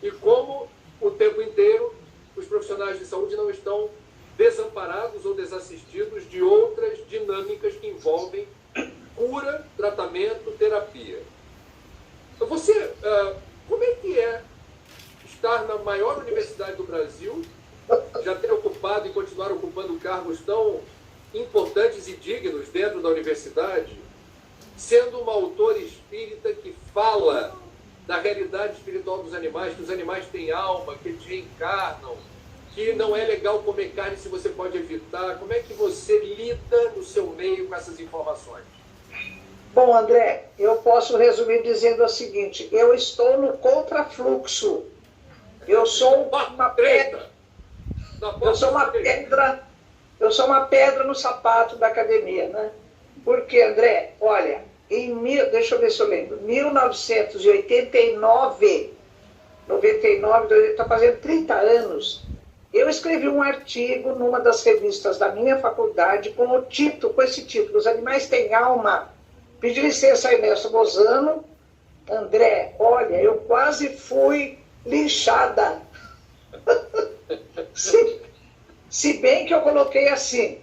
e como o tempo inteiro os profissionais de saúde não estão desamparados ou desassistidos de outras dinâmicas que envolvem cura, tratamento, terapia. Você, como é que é estar na maior universidade do Brasil, já ter ocupado e continuar ocupando cargos tão importantes e dignos dentro da universidade, sendo uma autora espírita que fala da realidade espiritual dos animais, que os animais têm alma, que eles reencarnam, que não é legal comer carne se você pode evitar. Como é que você lida no seu meio com essas informações? Bom, André, eu posso resumir dizendo o seguinte, eu estou no contrafluxo. Eu sou uma pedra. Eu sou uma pedra no sapato da academia, né? Porque, André, olha, deixa eu ver se eu lembro, 1989, está fazendo 30 anos, eu escrevi um artigo numa das revistas da minha faculdade com esse título, Os Animais Têm Alma. Pedi licença a Ernesto Bozano. André, olha, eu quase fui linchada. Se bem que eu coloquei assim,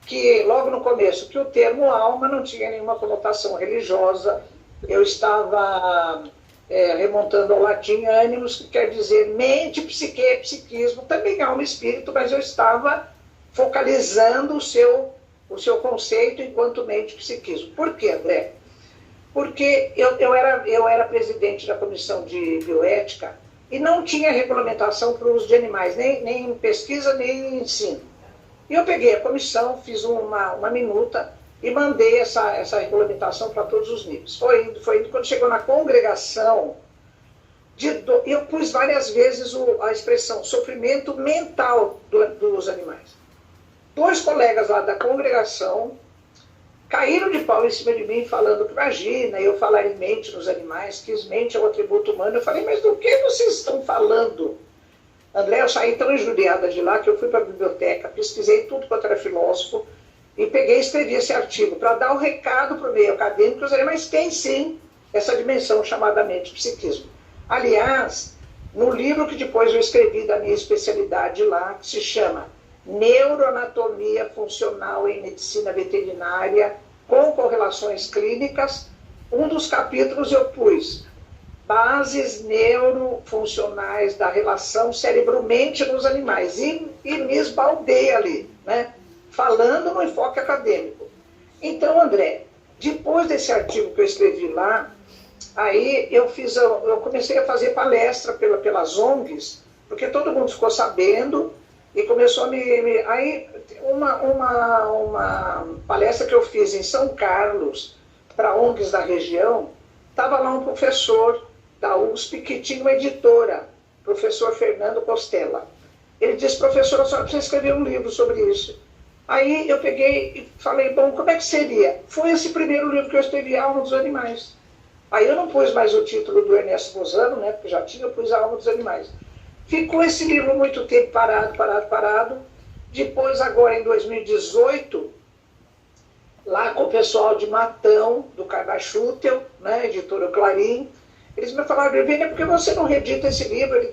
que logo no começo, que o termo alma não tinha nenhuma conotação religiosa, eu estava remontando ao latim ânimos, que quer dizer mente, psique, psiquismo, também alma e espírito, mas eu estava focalizando o seu conceito enquanto mente e psiquismo. Por quê, André? Porque eu era presidente da comissão de bioética e não tinha regulamentação para o uso de animais, nem em pesquisa, nem em ensino. E eu peguei a comissão, fiz uma minuta e mandei essa regulamentação para todos os níveis. Foi indo. Quando chegou na congregação, eu pus várias vezes a expressão sofrimento mental dos animais. 2 colegas lá da congregação caíram de pau em cima de mim, falando que imagina eu falar em mente nos animais, que mente é um atributo humano. Eu falei, mas do que vocês estão falando? André, eu saí tão injuriada de lá que eu fui para a biblioteca, pesquisei tudo quanto era filósofo e peguei e escrevi esse artigo para dar o recado para o meio acadêmico que os animais têm sim essa dimensão chamada mente e psiquismo. Aliás, no livro que depois eu escrevi da minha especialidade lá, que se chama Neuroanatomia Funcional em Medicina Veterinária com Correlações Clínicas, um dos capítulos eu pus bases neurofuncionais da relação cérebro-mente nos animais e me esbaldei ali, né? Falando no enfoque acadêmico. Então, André, depois desse artigo que eu escrevi lá, aí eu comecei a fazer palestra pelas ONGs, porque todo mundo ficou sabendo e começou a Aí, uma palestra que eu fiz em São Carlos, para ONGs da região, estava lá um professor da USP que tinha uma editora, professor Fernando Costela. Ele disse, professor, a senhora precisa escrever um livro sobre isso. Aí eu peguei e falei, bom, como é que seria? Foi esse primeiro livro que eu escrevi, Alma dos Animais. Aí eu não pus mais o título do Ernesto Bozano, né, porque já tinha, eu pus A Alma dos Animais. Ficou esse livro muito tempo parado. Depois, agora em 2018, lá com o pessoal de Matão, do Cardachutel, né, editora Clarim, eles me falaram, Vênia, por que você não reedita esse livro? Ele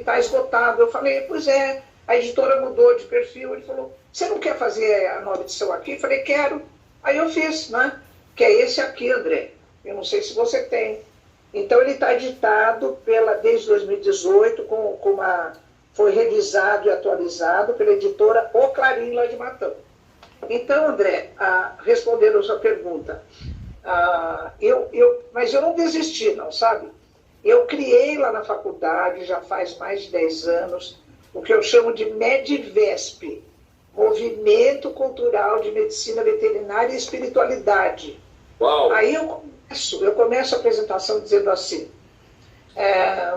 tá esgotado. Eu falei, pois é, a editora mudou de perfil. Ele falou, você não quer fazer a nova edição aqui? Eu falei, quero. Aí eu fiz, né? Que é esse aqui, André. Eu não sei se você tem. Então ele está editado desde 2018, foi revisado e atualizado pela editora O Clarim, lá de Matão. Então, André, respondendo a sua pergunta, mas eu não desisti, não, sabe? Eu criei lá na faculdade, já faz mais de 10 anos, o que eu chamo de MEDVESP, Movimento Cultural de Medicina Veterinária e Espiritualidade. Uau. Aí eu começo a apresentação dizendo assim,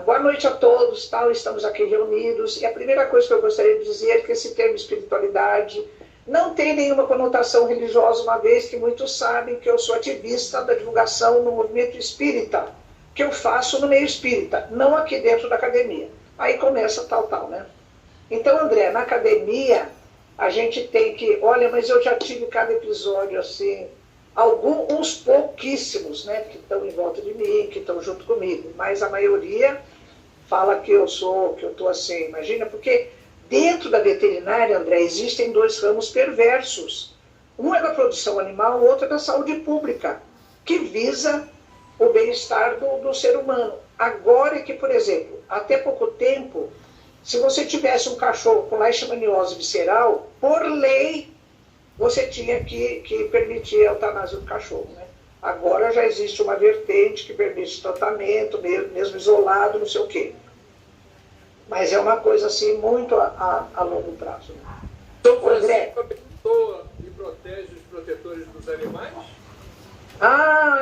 boa noite a todos, estamos aqui reunidos, e a primeira coisa que eu gostaria de dizer é que esse termo espiritualidade não tem nenhuma conotação religiosa, uma vez que muitos sabem que eu sou ativista da divulgação no movimento espírita, que eu faço no meio espírita, não aqui dentro da academia. Aí começa tal, né? Então, André, na academia, a gente tem que... Olha, mas eu já tive cada episódio, assim, uns pouquíssimos, né, que estão em volta de mim, que estão junto comigo, mas a maioria fala que eu estou assim, imagina, porque... Dentro da veterinária, André, existem 2 ramos perversos. Um é da produção animal, o outro é da saúde pública, que visa o bem-estar do ser humano. Agora é que, por exemplo, até pouco tempo, se você tivesse um cachorro com leishmaniose visceral, por lei, você tinha que permitir a eutanásia do cachorro, né? Agora já existe uma vertente que permite tratamento, mesmo isolado, não sei o quê. Mas é uma coisa assim muito a longo prazo. Né? São Francisco abençoa e protege os protetores dos animais?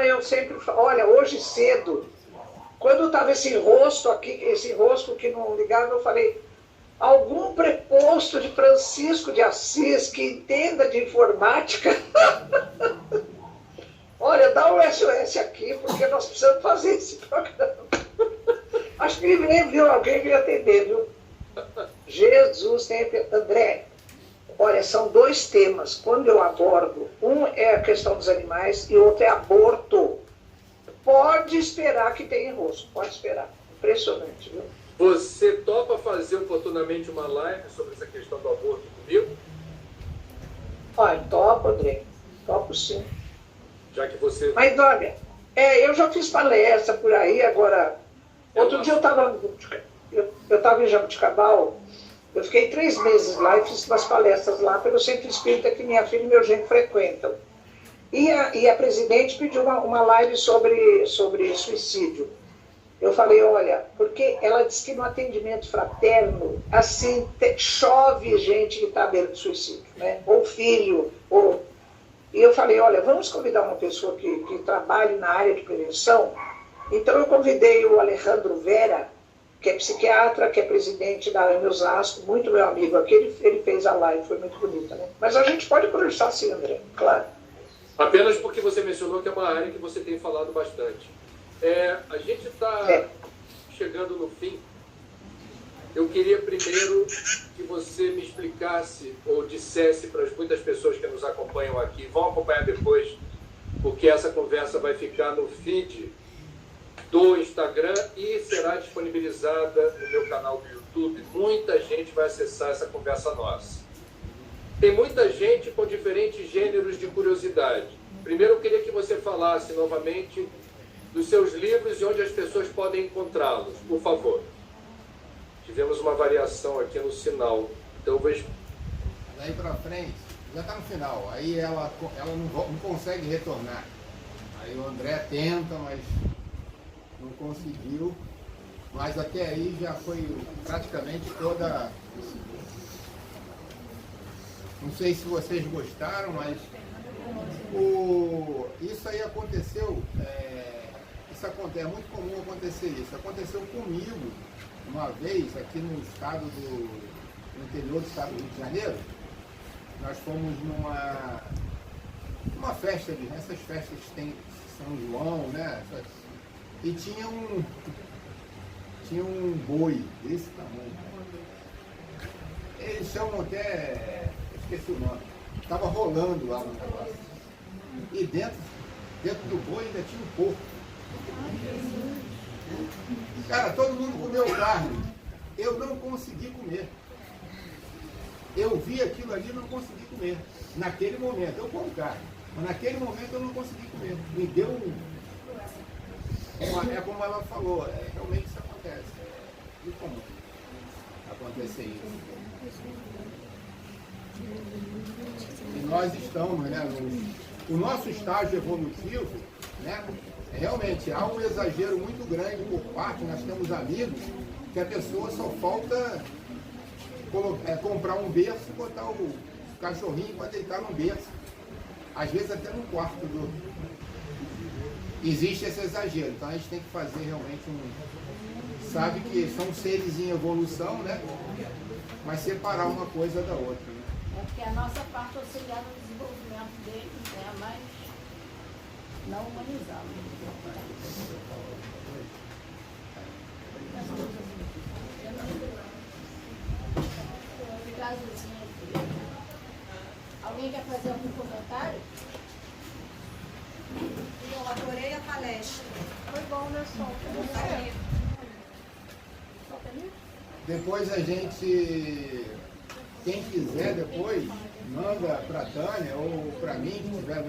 Eu sempre falo, olha, hoje cedo, quando estava esse rosto aqui, esse rosto que não ligava, eu falei, algum preposto de Francisco de Assis que entenda de informática, olha, dá um SOS aqui, porque nós precisamos fazer esse programa. Acho que ele nem viu alguém que ia atender, viu? Jesus sempre... André, olha, são 2 temas. Quando eu abordo, um é a questão dos animais e o outro é aborto. Pode esperar que tenha rosto, pode esperar. Impressionante, viu? Você topa fazer oportunamente uma live sobre essa questão do aborto comigo? Olha, topo, André. Topo sim. Já que você... Mas olha, eu já fiz palestra por aí, agora... Outro dia eu estava em Jabuticabal, eu fiquei 3 meses lá e fiz umas palestras lá pelo Centro Espírita que minha filha e meu genro frequentam. E a presidente pediu uma live sobre suicídio. Eu falei, olha, porque ela disse que no atendimento fraterno, assim, chove gente que está à beira do suicídio, né? Ou filho, ou... E eu falei, olha, vamos convidar uma pessoa que trabalhe na área de prevenção. Então eu convidei o Alejandro Vera, que é psiquiatra, que é presidente da AME Osasco, muito meu amigo aqui, ele fez a live, foi muito bonita, né? Mas a gente pode conversar sim, André, claro. Apenas porque você mencionou que é uma área que você tem falado bastante. A gente está chegando no fim. Eu queria primeiro que você me explicasse ou dissesse para as muitas pessoas que nos acompanham aqui, vão acompanhar depois, porque essa conversa vai ficar no feed do Instagram e será disponibilizada no meu canal do YouTube. Muita gente vai acessar essa conversa nossa. Tem muita gente com diferentes gêneros de curiosidade. Primeiro eu queria que você falasse novamente dos seus livros e onde as pessoas podem encontrá-los, por favor. Tivemos uma variação aqui no sinal, então eu vejo... Daí para frente, já está no final, aí ela não consegue retornar. Aí o André tenta, mas não conseguiu. Mas até aí já foi praticamente toda... Não sei se vocês gostaram, mas isso aí aconteceu, é muito comum acontecer isso. Aconteceu comigo uma vez aqui no interior do estado do Rio de Janeiro. Nós fomos numa festa, essas festas que tem São João, né? E tinha um boi desse tamanho. Eles chamam até, esqueci o nome, estava rolando lá no negócio. E dentro do boi ainda tinha um porco. Cara, todo mundo comeu carne. Eu não consegui comer. Eu vi aquilo ali e não consegui comer. Naquele momento, eu como carne. Mas naquele momento eu não consegui comer. Me deu é como ela falou, realmente isso acontece. É muito comum acontecer isso. E nós estamos, né, o nosso estágio evolutivo, né, realmente há um exagero muito grande por parte, nós temos amigos que a pessoa só falta comprar um berço e botar o cachorrinho para deitar no berço. Às vezes até no quarto existe esse exagero, então a gente tem que fazer realmente sabe que são seres em evolução, né? Mas separar uma coisa da outra. Né? É porque a nossa parte auxiliar no desenvolvimento deles, né? Mas não humanizá-los. Alguém quer fazer algum comentário? Eu adorei a palestra. Foi bom, né, Sol? Depois a gente, quem quiser depois, manda para a Tânia ou para mim, que tiver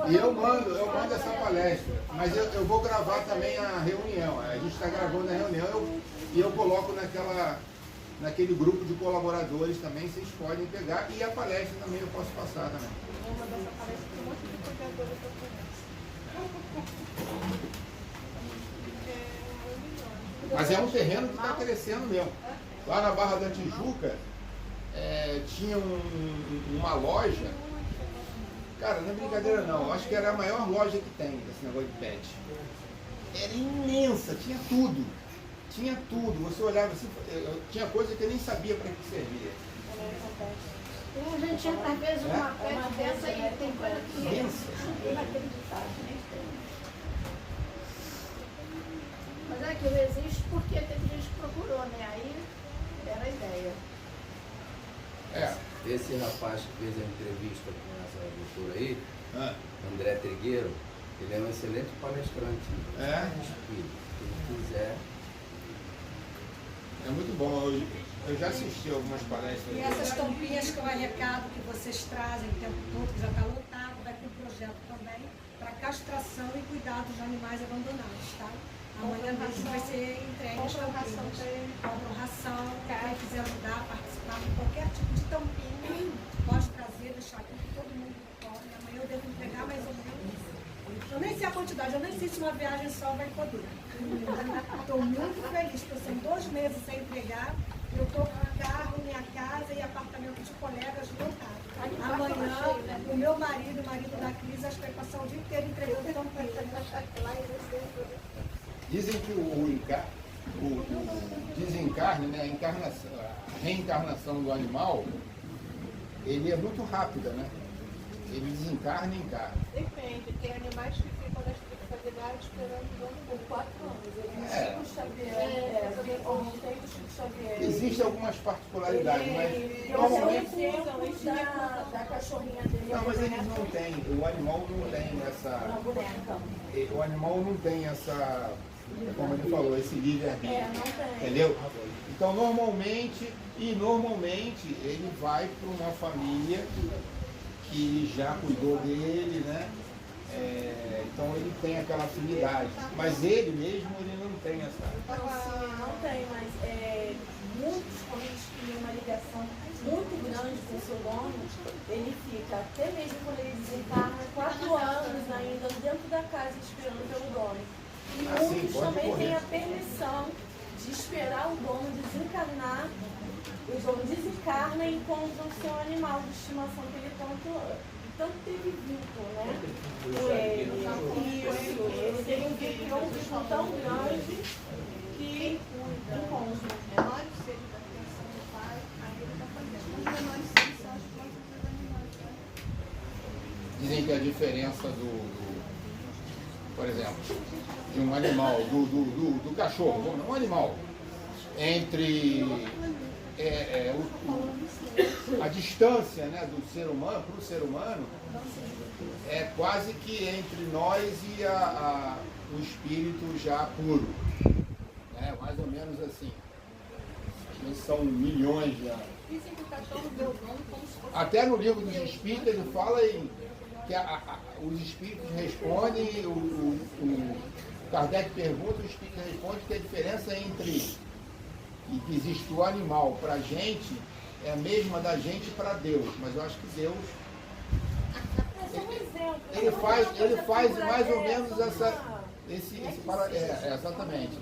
e eu mando essa palestra. Mas eu vou gravar também a reunião. A gente está gravando a reunião e eu coloco naquele grupo de colaboradores também, vocês podem pegar. E a palestra também eu posso passar também. Vou mandar essa palestra para um monte de coordenadores que eu conheço. Mas é um terreno que está crescendo mesmo. Lá na Barra da Tijuca, tinha uma loja, cara, não é brincadeira não, eu acho que era a maior loja que tem desse negócio de pet. Era imensa, tinha tudo. Tinha tudo. Você olhava assim, tinha coisa que eu nem sabia para que servia. A gente entra às vezes numa festa dessa e tem coisa que é inacreditável. Mas aquilo existe porque teve gente que procurou, né? Aí era a ideia. Esse rapaz que fez a entrevista com essa doutora aí, André Trigueiro, ele é um excelente palestrante. Quem quiser, É muito bom. Eu já assisti algumas palestras. E essas tampinhas que eu arrecado que vocês trazem o tempo todo, que já está lotado, vai ter um projeto também para castração e cuidado dos animais abandonados, tá? Amanhã mesmo vai ser entregue as tampinhas. Compram ração, quem quiser ajudar, participar de qualquer tipo de tampinha, pode trazer, deixar aqui que todo mundo come. Amanhã eu devo entregar mais ou menos. Eu nem sei a quantidade, eu nem sei se uma viagem só vai poder. Estou muito feliz, porque são 2 meses sem entregar. Eu estou com carro, minha casa e apartamento de colegas lotado. Amanhã, o meu marido, o marido da Cris, acho que vai passar o dia inteiro entregando tampinhas. Dizem que o desencarne, né, a reencarnação do animal, ele é muito rápida, né? Ele desencarna e encarna. Depende, tem animais que ficam na espiritualidade esperando o dono por 4 anos. Existe o Xavier, tem o Chico Xavier. Existem algumas particularidades, mas Normalmente da cachorrinha dele. não, mas eles não têm, o animal não tem essa. O animal não tem essa, como ele falou, esse livre-arbítrio. Entendeu? Então normalmente ele vai para uma família que já cuidou dele, né? Então ele tem aquela afinidade. Mas ele mesmo ele não tem essa. Não tem, mas muitos, quando eles criam uma ligação muito grande com o seu dono, ele fica, até mesmo quando ele desencarna, 4 anos ainda dentro da casa esperando pelo dono. E muitos também têm a permissão de esperar o dono desencarnar. O dono desencarna e encontra o seu animal de estimação que ele tanto teve vínculo, né? Com ele. Isso. Ele tem um vínculo tão grande que encontra. Menores seres da criação do pai, aí ele está fazendo. Os menores seres são as plantas dos animais. Dizem que a diferença por exemplo, de um animal, do cachorro, um animal, entre a distância, né, do ser humano para o ser humano é quase que entre nós e o espírito já puro, né, mais ou menos assim. São milhões de anos. Dizem que o cachorro deu dono como se fosse. Até no livro dos espíritos ele fala que os espíritos respondem, o Kardec pergunta, o espírito responde que a diferença entre que existe o animal para a gente é a mesma da gente para Deus, mas eu acho que Deus ele faz mais ou menos exatamente.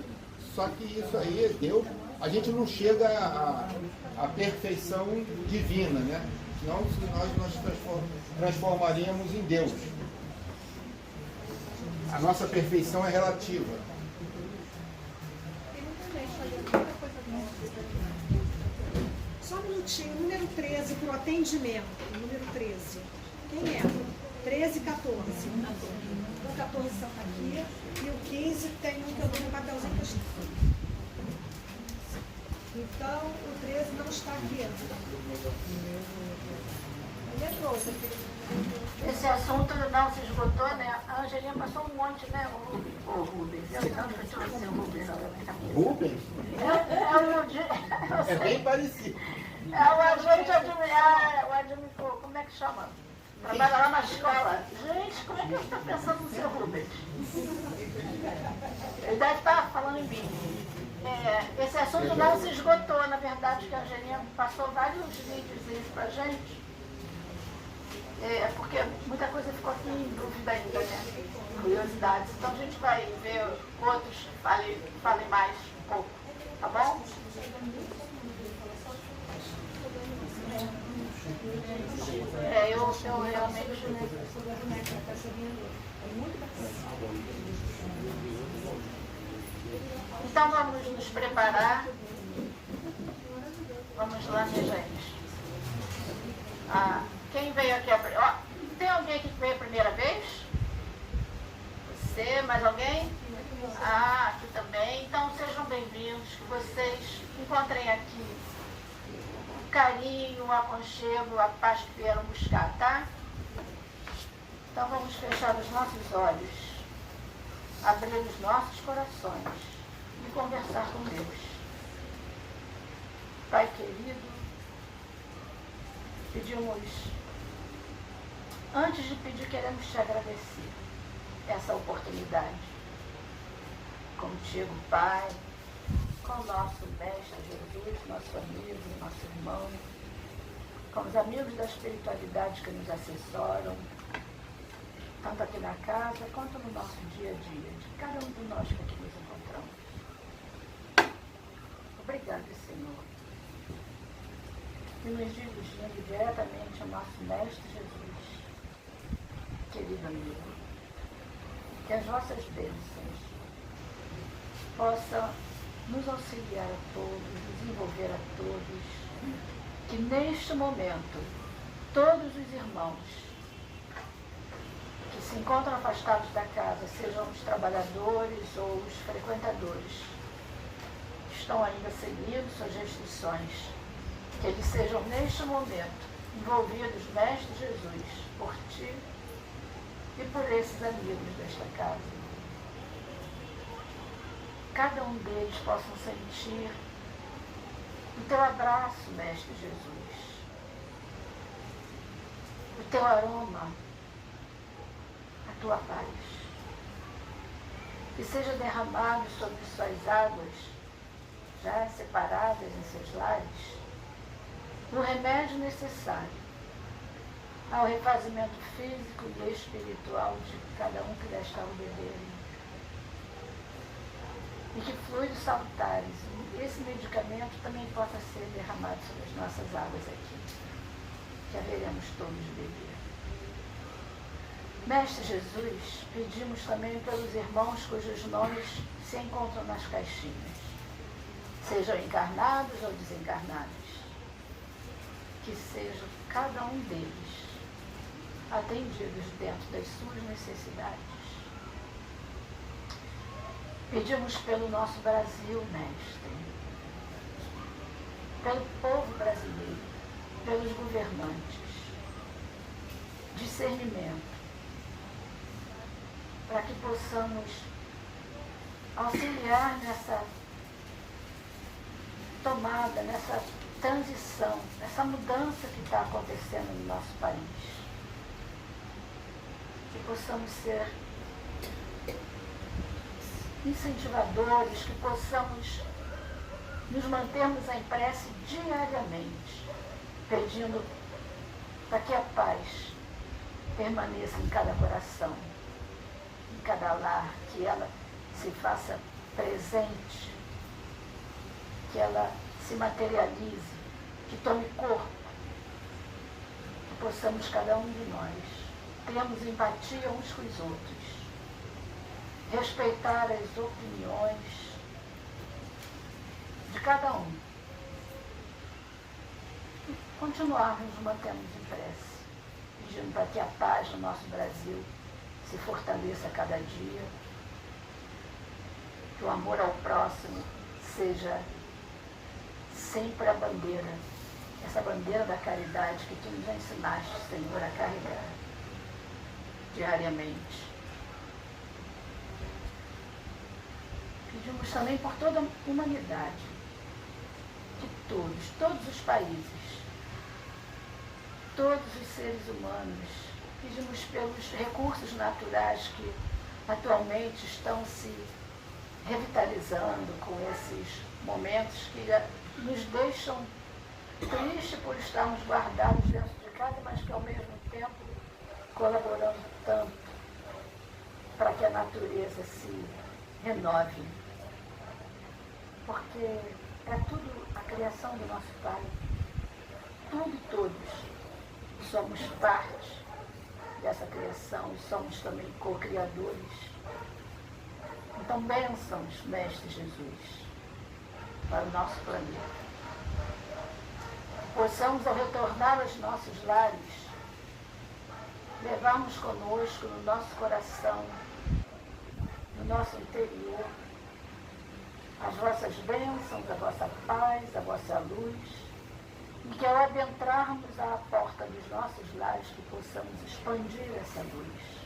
Só que isso aí, Deus, a gente não chega à perfeição divina, né? Senão nós transformaríamos em Deus. A nossa perfeição é relativa. Só um minutinho, número 13 para o atendimento. Número 13. Quem é? 13 e 14. O 14 está aqui e o 15 tem um que eu dou no papelzinho que eu estou. Então, o 13 não está aqui. Ele é trouxe aqui. Esse assunto não se esgotou, né? A Angelinha passou um monte, né? O Rubens. Eu não estou o Rubens novamente. Rubens? É bem parecido. É o agente administrador, como é que chama? Trabalha lá na escola. Gente, como é que ele está pensando no seu Rubens? Ele deve estar falando em mim. Esse assunto não se esgotou, na verdade, que a Angelinha passou vários vídeos para a gente. Porque muita coisa ficou aqui em dúvida ainda, né? Curiosidades. Então a gente vai ver outros que falem mais um pouco, tá bom? Eu realmente. Então vamos nos preparar. Vamos lá, minha gente. Quem veio aqui tem alguém aqui que veio a primeira vez? Você, mais alguém? Aqui também. Então sejam bem-vindos, que vocês encontrem aqui o carinho, o aconchego, a paz que vieram buscar, tá? Então vamos fechar os nossos olhos, abrir os nossos corações e conversar com Deus. Pai querido, antes de pedir, queremos te agradecer essa oportunidade. Contigo, Pai, com o nosso Mestre Jesus, nosso amigo, nosso irmão, com os amigos da espiritualidade que nos assessoram, tanto aqui na casa quanto no nosso dia a dia, de cada um de nós que aqui nos encontramos. Obrigada, Senhor. E nos dirigindo diretamente ao nosso Mestre Jesus, querido amigo, que as vossas bênçãos possam nos auxiliar a todos, nos envolver a todos, que neste momento todos os irmãos que se encontram afastados da casa, sejam os trabalhadores ou os frequentadores, estão ainda seguindo suas restrições, que eles sejam neste momento envolvidos, Mestre Jesus, por ti e por esses amigos desta casa. Cada um deles possam sentir o teu abraço, Mestre Jesus, o teu aroma, a tua paz, que seja derramado sobre suas águas, já separadas em seus lares, o remédio necessário ao refazimento físico e espiritual de cada um que desta beberem. E que fluidos salutares, esse medicamento também possa ser derramado sobre as nossas águas aqui, que haveremos todos beber. Mestre Jesus, pedimos também pelos irmãos cujos nomes se encontram nas caixinhas, sejam encarnados ou desencarnados, que sejam cada um deles atendidos dentro das suas necessidades. Pedimos pelo nosso Brasil, Mestre, pelo povo brasileiro, pelos governantes, discernimento, para que possamos auxiliar nessa tomada, nessa transição, nessa mudança que está acontecendo no nosso país. Que possamos ser incentivadores, que possamos nos mantermos em prece diariamente, pedindo para que a paz permaneça em cada coração, em cada lar, que ela se faça presente, que ela se materialize, que tome corpo, que possamos cada um de nós termos empatia uns com os outros, respeitar as opiniões de cada um e continuarmos nos mantendo em prece, pedindo para que a paz no nosso Brasil se fortaleça a cada dia, que o amor ao próximo seja sempre a bandeira, essa bandeira da caridade que tu nos ensinaste, Senhor, a carregar diariamente. Pedimos também por toda a humanidade, que todos os países, todos os seres humanos, pedimos pelos recursos naturais que atualmente estão se revitalizando com esses momentos que nos deixam tristes por estarmos guardados dentro de casa, mas que ao mesmo tempo colaborando tanto para que a natureza se renove. Porque é tudo a criação do nosso Pai. Tudo e todos somos parte dessa criação e somos também co-criadores. Então, bênçãos, Mestre Jesus, para o nosso planeta. Possamos, ao retornar aos nossos lares, levarmos conosco no nosso coração, no nosso interior, as vossas bênçãos, a vossa paz, a vossa luz, e que ao adentrarmos à porta dos nossos lares, que possamos expandir essa luz,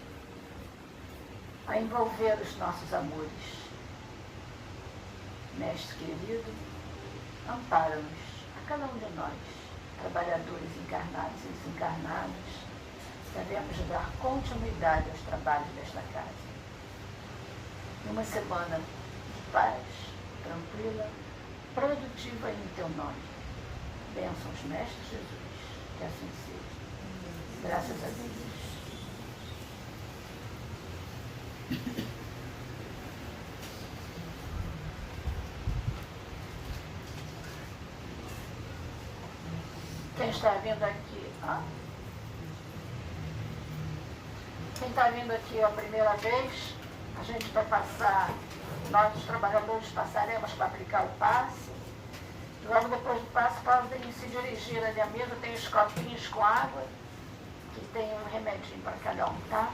a envolver os nossos amores. Mestre querido, ampara-nos cada um de nós, trabalhadores encarnados e desencarnados, devemos dar continuidade aos trabalhos desta casa. Uma semana de paz, tranquila, produtiva em teu nome. Bênçãos, Mestre Jesus, que assim seja. Graças a Deus. Quem está vindo aqui? Quem está vindo aqui a primeira vez, a gente vai passar, nós os trabalhadores passaremos para aplicar o passe. Logo depois do passe, podem se dirigir ali à mesa, tem os copinhos com água, que tem um remedinho para cada um, tá?